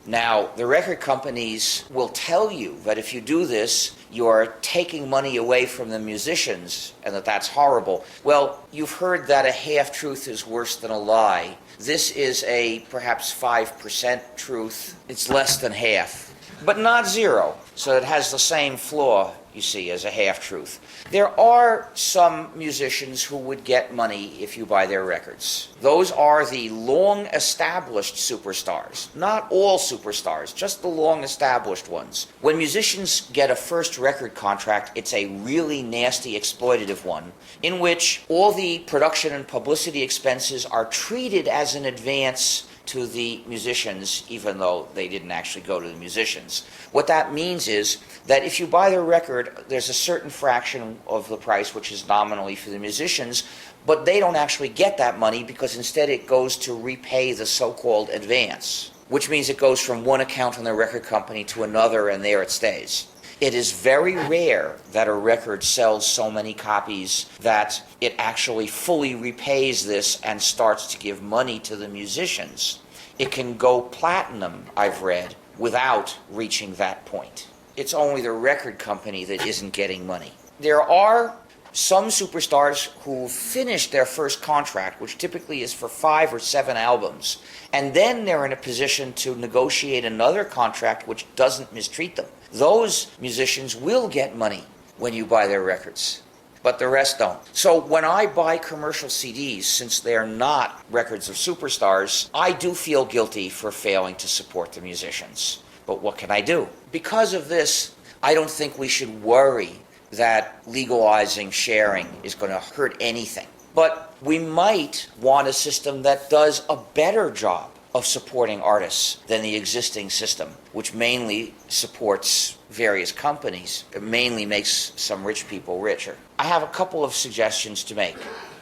Now, the record companies will tell you that if you do this, you're taking money away from the musicians and that that's horrible. Well, you've heard that a half-truth is worse than a lie. This is a perhaps 5% truth. It's less than half, but not zero. So it has the same flaw, you see, as a half-truth. There are some musicians who would get money if you buy their records. Those are the long-established superstars. Not all superstars, just the long-established ones. When musicians get a first record contract, it's a really nasty, exploitative one, in which all the production and publicity expenses are treated as an advance to the musicians, even though they didn't actually go to the musicians. What that means is that if you buy their record, there's a certain fraction of the price which is nominally for the musicians, but they don't actually get that money because instead it goes to repay the so-called advance, which means it goes from one account on the record company to another and there it stays. It is very rare that a record sells so many copies that it actually fully repays this and starts to give money to the musicians. It can go platinum, I've read, without reaching that point. It's only the record company that isn't getting money. There are some superstars who finish their first contract, which typically is for 5 or 7 albums, and then they're in a position to negotiate another contract which doesn't mistreat them. Those musicians will get money when you buy their records, but the rest don't. So when I buy commercial CDs, since they're not records of superstars, I do feel guilty for failing to support the musicians. But what can I do? Because of this, I don't think we should worry that legalizing sharing is going to hurt anything. But we might want a system that does a better job of supporting artists than the existing system, which mainly supports various companies. It mainly makes some rich people richer. I have a couple of suggestions to make.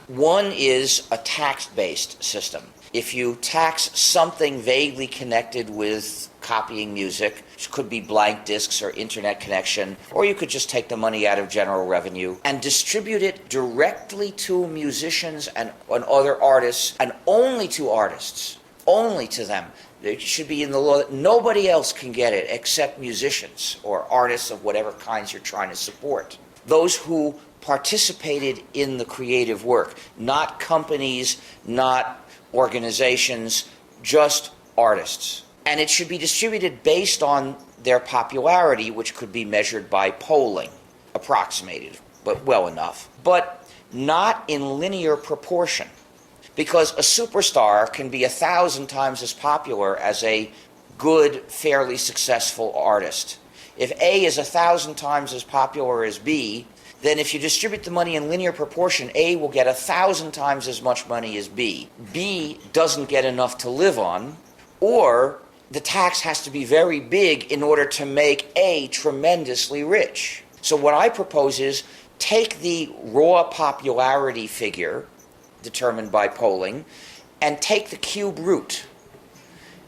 One is a tax-based system. If you tax something vaguely connected with copying music, which could be blank discs or internet connection, or you could just take the money out of general revenue and distribute it directly to musicians and other artists, and only to artists, only to them. It should be in the law that nobody else can get it except musicians or artists of whatever kinds you're trying to support. Those who participated in the creative work, not companies, not organizations, just artists. And it should be distributed based on their popularity, which could be measured by polling, approximated, but well enough, but not in linear proportion. Because a superstar can be 1,000 times as popular as a good, fairly successful artist. If A is 1,000 times as popular as B, then if you distribute the money in linear proportion, A will get 1,000 times as much money as B. B doesn't get enough to live on, or the tax has to be very big in order to make A tremendously rich. So what I propose is take the raw popularity figure determined by polling and take the cube root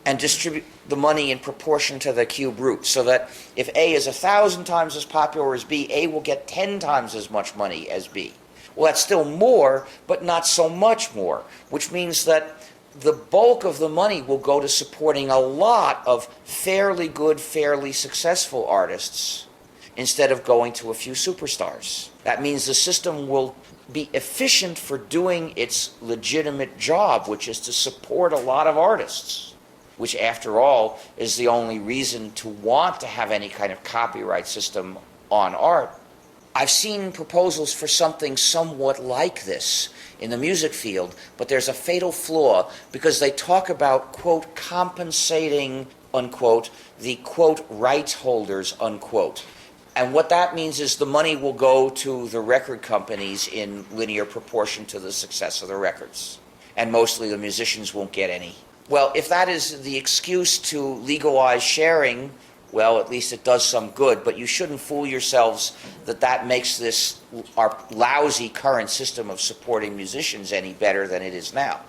and distribute the money in proportion to the cube root, so that if A is 1,000 times as popular as B, A will get 10 times as much money as B. Well, that's still more, but not so much more, which means that the bulk of the money will go to supporting a lot of fairly good, fairly successful artists instead of going to a few superstars. That means the system will be efficient for doing its legitimate job, which is to support a lot of artists, which after all is the only reason to want to have any kind of copyright system on art. I've seen proposals for something somewhat like this in the music field, but there's a fatal flaw because they talk about, quote, compensating, unquote, the, quote, rights holders, unquote. And what that means is the money will go to the record companies in linear proportion to the success of the records. And mostly the musicians won't get any. Well, if that is the excuse to legalize sharing, well, at least it does some good, but you shouldn't fool yourselves that that makes this, our lousy current system of supporting musicians, any better than it is now.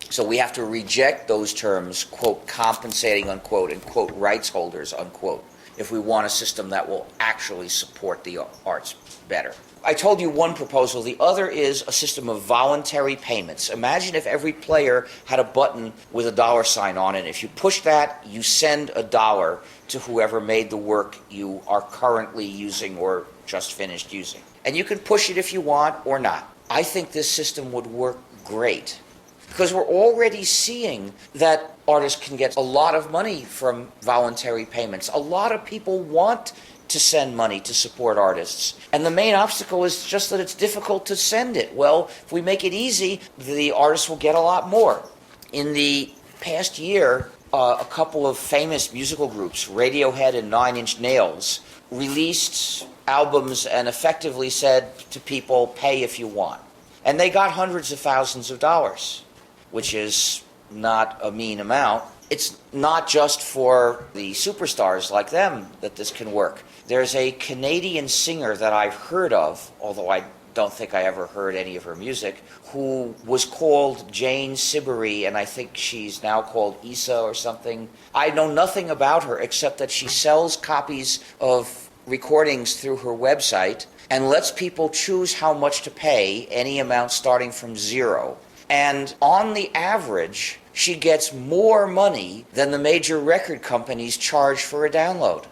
So we have to reject those terms, quote, compensating, unquote, and, quote, rights holders, unquote, if we want a system that will actually support the arts better. I told you one proposal. The other is a system of voluntary payments. Imagine if every player had a button with a $sign on it. If you push that, you send $1 to whoever made the work you are currently using or just finished using. And you can push it if you want or not. I think this system would work great because we're already seeing that artists can get a lot of money from voluntary payments. A lot of people want to send money to support artists. And the main obstacle is just that it's difficult to send it. Well, if we make it easy, the artists will get a lot more. In the past year, a couple of famous musical groups, Radiohead and Nine Inch Nails, released albums and effectively said to people, pay if you want. And they got hundreds of thousands of dollars, which is not a mean amount. It's not just for the superstars like them that this can work. There's a Canadian singer that I've heard of, although I don't think I ever heard any of her music, who was called Jane Siberry, and I think she's now called Issa or something. I know nothing about her except that she sells copies of recordings through her website and lets people choose how much to pay, any amount starting from zero. And on the average, she gets more money than the major record companies charge for a download.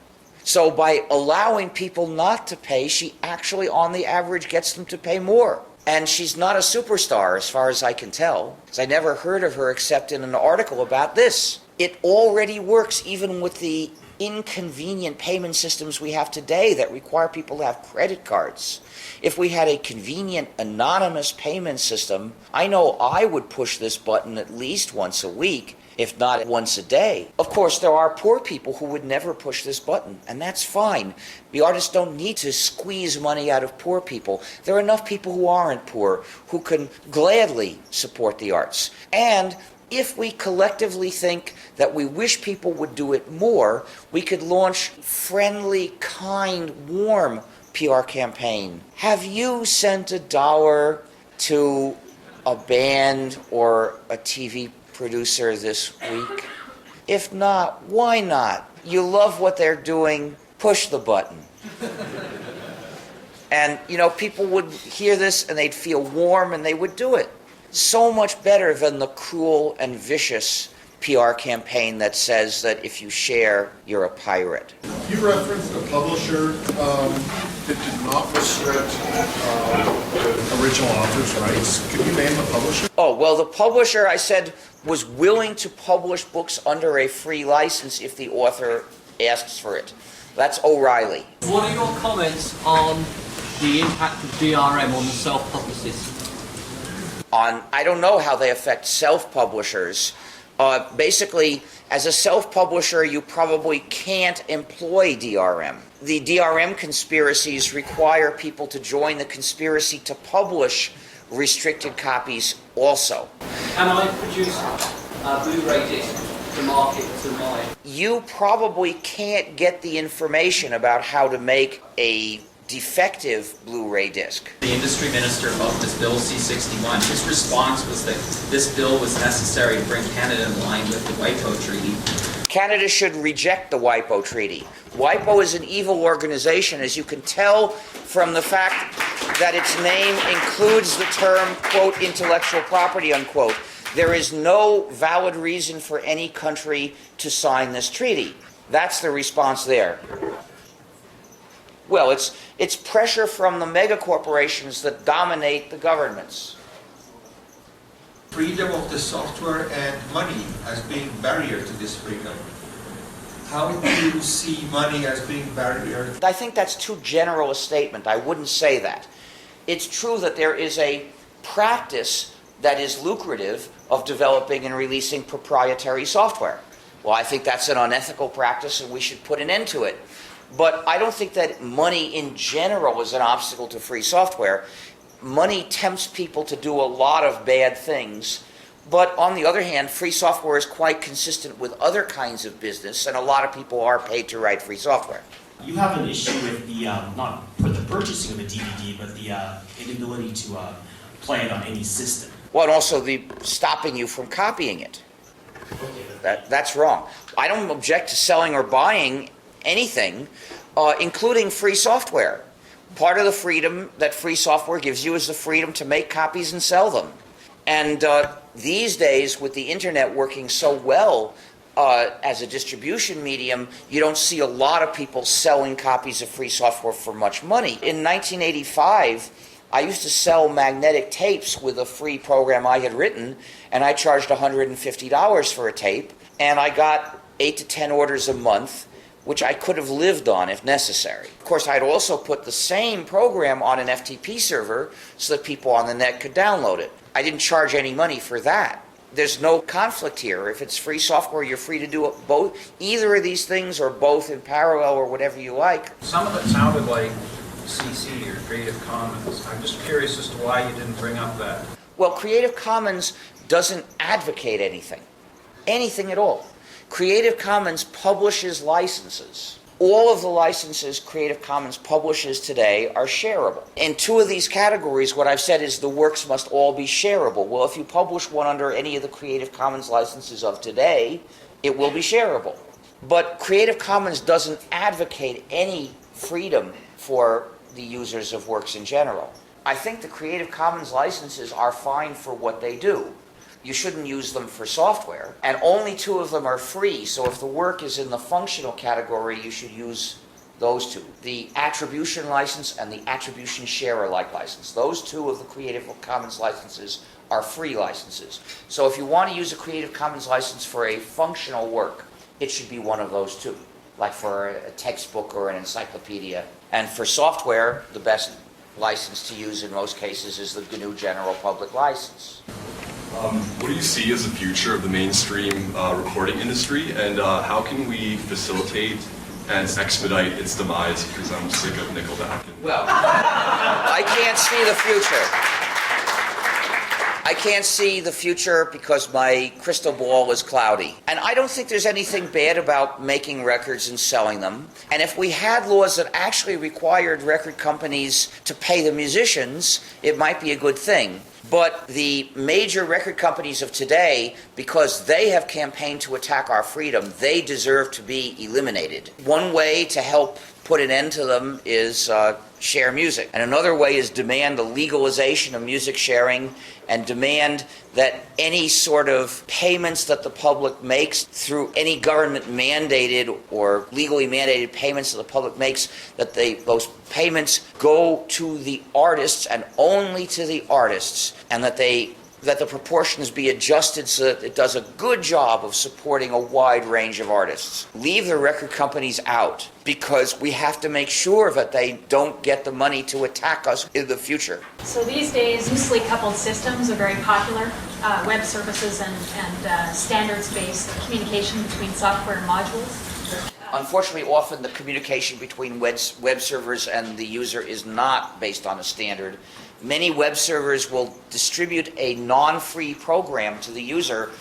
So by allowing people not to pay, she actually, on the average, gets them to pay more. And she's not a superstar, as far as I can tell, because I never heard of her except in an article about this. It already works even with the inconvenient payment systems we have today that require people to have credit cards. If we had a convenient, anonymous payment system, I know I would push this button at least once a week, if not once a day. Of course, there are poor people who would never push this button, and that's fine. The artists don't need to squeeze money out of poor people. There are enough people who aren't poor who can gladly support the arts. And if we collectively think that we wish people would do it more, we could launch friendly, kind, warm PR campaign. Have you sent $1 to a band or a TV producer this week? If not, why not? You love what they're doing, push the button. And, people would hear this and they'd feel warm and they would do it. So much better than the cruel and vicious PR campaign that says that if you share, you're a pirate. You referenced a publisher that did not restrict the original author's rights. Could you name the publisher? Oh, well, the publisher, I said, was willing to publish books under a free license if the author asks for it. That's O'Reilly. What are your comments on the impact of DRM on the self-publicists? I don't know how they affect self-publishers. Basically, as a self-publisher, you probably can't employ DRM. The DRM conspiracies require people to join the conspiracy to publish restricted copies also. Can I produce a Blu-ray disc to market to my... You probably can't get the information about how to make a defective Blu-ray disc. The industry minister about this bill C-61, his response was that this bill was necessary to bring Canada in line with the WIPO Treaty. Canada should reject the WIPO Treaty. WIPO is an evil organization, as you can tell from the fact that its name includes the term, quote, intellectual property, unquote. There is no valid reason for any country to sign this treaty. That's the response there. Well, it's pressure from the mega corporations that dominate the governments. Freedom of the software and money as being barrier to this freedom. How do you see money as being barrier? I think that's too general a statement. I wouldn't say that. It's true that there is a practice that is lucrative of developing and releasing proprietary software. Well, I think that's an unethical practice and we should put an end to it. But I don't think that money in general is an obstacle to free software. Money tempts people to do a lot of bad things. But on the other hand, free software is quite consistent with other kinds of business, and a lot of people are paid to write free software. You have an issue with the, not for the purchasing of a DVD, but the inability to play it on any system. Well, and also the stopping you from copying it. That's wrong. I don't object to selling or buying anything, including free software. Part of the freedom that free software gives you is the freedom to make copies and sell them. And these days, with the internet working so well as a distribution medium, you don't see a lot of people selling copies of free software for much money. In 1985, I used to sell magnetic tapes with a free program I had written, and I charged $150 for a tape, and I got 8 to 10 orders a month, which I could have lived on if necessary. Of course, I'd also put the same program on an FTP server so that people on the net could download it. I didn't charge any money for that. There's no conflict here. If it's free software, you're free to do both, either of these things or both in parallel or whatever you like. Some of it sounded like CC or Creative Commons. I'm just curious as to why you didn't bring up that. Well, Creative Commons doesn't advocate anything at all. Creative Commons publishes licenses. All of the licenses Creative Commons publishes today are shareable. In two of these categories, what I've said is the works must all be shareable. Well, if you publish one under any of the Creative Commons licenses of today, it will be shareable. But Creative Commons doesn't advocate any freedom for the users of works in general. I think the Creative Commons licenses are fine for what they do. You shouldn't use them for software, and only 2 of them are free, so if the work is in the functional category, you should use those 2. The attribution license and the attribution share-alike license. Those 2 of the Creative Commons licenses are free licenses. So if you want to use a Creative Commons license for a functional work, it should be one of those 2, like for a textbook or an encyclopedia. And for software, the best license to use in most cases is the GNU General Public License. What do you see as the future of the mainstream recording industry, and how can we facilitate and expedite its demise? Because I'm sick of Nickelback. Well, I can't see the future. I can't see the future because my crystal ball is cloudy. And I don't think there's anything bad about making records and selling them. And if we had laws that actually required record companies to pay the musicians, it might be a good thing. But the major record companies of today, because they have campaigned to attack our freedom, they deserve to be eliminated. One way to help put an end to them is share music. And another way is demand the legalization of music sharing and demand that any sort of payments that the public makes through any government mandated or legally mandated payments that the public makes, that those payments go to the artists and only to the artists, and that the proportions be adjusted so that it does a good job of supporting a wide range of artists. Leave the record companies out, because we have to make sure that they don't get the money to attack us in the future. So these days, loosely coupled systems are very popular. Web services and standards-based communication between software and modules. Unfortunately, often the communication between web servers and the user is not based on a standard. Many web servers will distribute a non-free program to the user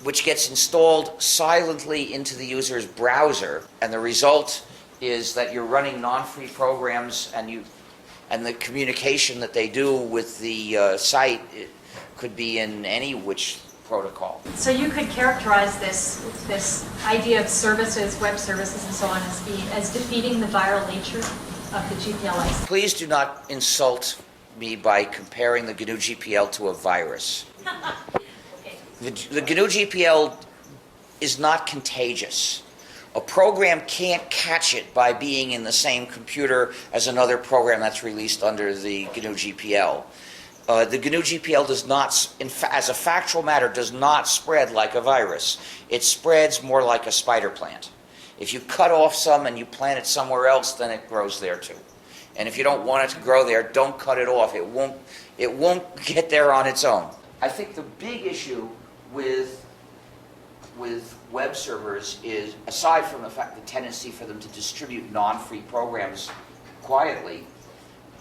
which gets installed silently into the user's browser, and the result is that you're running non-free programs, and the communication that they do with the site could be in any which protocol. So you could characterize this idea of services, web services, and so on as defeating the viral nature of the GPL license. Please do not insult me by comparing the GNU GPL to a virus. Okay. The GNU GPL is not contagious. A program can't catch it by being in the same computer as another program that's released under the GNU GPL. The GNU GPL does not, as a factual matter, does not spread like a virus. It spreads more like a spider plant. If you cut off some and you plant it somewhere else, then it grows there too. And if you don't want it to grow there, don't cut it off. It won't get there on its own. I think the big issue with web servers is, aside from the tendency for them to distribute non-free programs quietly,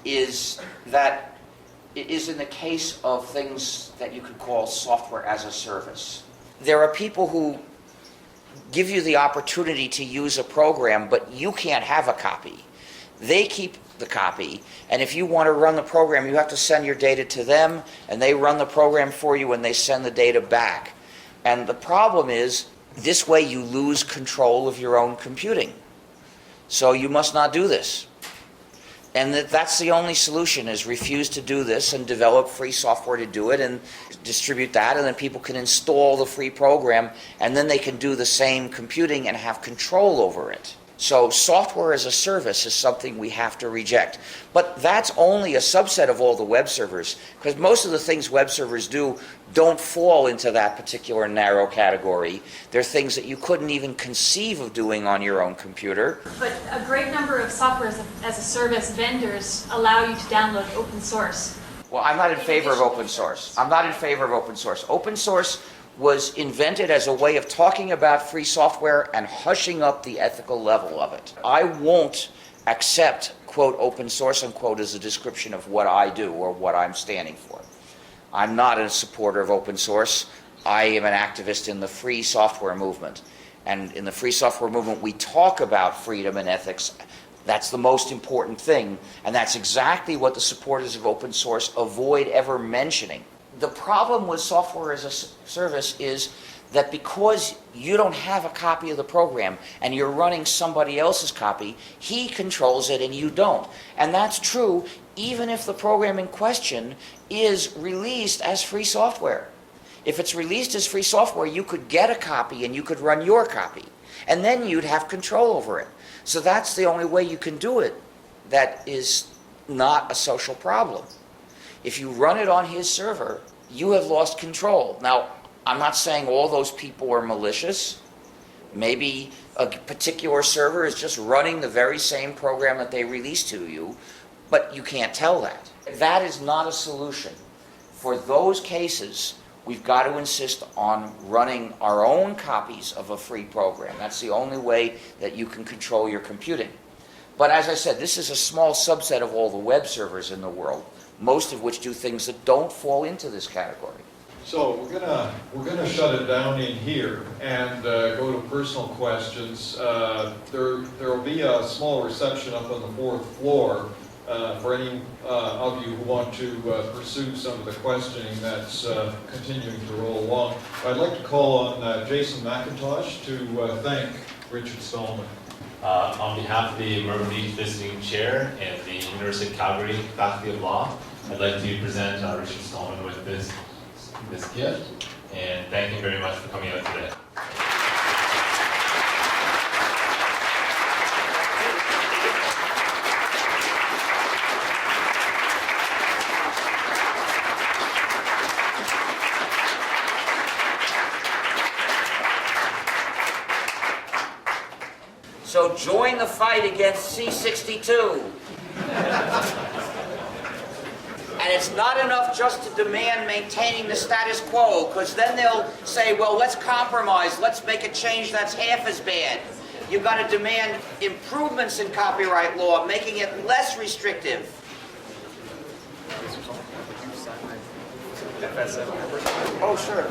is that it is in the case of things that you could call software as a service. There are people who give you the opportunity to use a program, but you can't have a copy. They keep the copy, and if you want to run the program, you have to send your data to them, and they run the program for you, and they send the data back. And the problem is, this way you lose control of your own computing. So you must not do this. And that's the only solution, is refuse to do this and develop free software to do it and distribute that, and then people can install the free program, and then they can do the same computing and have control over it. So software as a service is something we have to reject. But that's only a subset of all the web servers, because most of the things web servers do don't fall into that particular narrow category. They're things that you couldn't even conceive of doing on your own computer. But a great number of software as a service vendors allow you to download open source. Well, I'm not in favor of open source. I'm not in favor of open source. Open source was invented as a way of talking about free software and hushing up the ethical level of it. I won't accept, quote, open source, unquote, as a description of what I do or what I'm standing for. I'm not a supporter of open source. I am an activist in the free software movement. And in the free software movement, we talk about freedom and ethics. That's the most important thing. And that's exactly what the supporters of open source avoid ever mentioning. The problem with software as a service is that because you don't have a copy of the program and you're running somebody else's copy, he controls it and you don't. And that's true even if the program in question is released as free software. If it's released as free software, you could get a copy and you could run your copy. And then you'd have control over it. So that's the only way you can do it that is not a social problem. If you run it on his server, you have lost control. Now, I'm not saying all those people are malicious. Maybe a particular server is just running the very same program that they released to you, but you can't tell that. That is not a solution. For those cases, we've got to insist on running our own copies of a free program. That's the only way that you can control your computing. But as I said, this is a small subset of all the web servers in the world, most of which do things that don't fall into this category. So we're gonna shut it down in here and go to personal questions. There will be a small reception up on the 4th floor for any of you who want to pursue some of the questioning that's continuing to roll along. I'd like to call on Jason McIntosh to thank Richard Stallman. On behalf of the Merv Leitch Visiting Chair and the University of Calgary Faculty of Law, I'd like to present Richard Stallman with this gift, and thank you very much for coming out today. So join the fight against C62. And it's not enough just to demand maintaining the status quo, because then they'll say, well, let's compromise, let's make a change that's half as bad. You've got to demand improvements in copyright law, making it less restrictive. Oh, sure.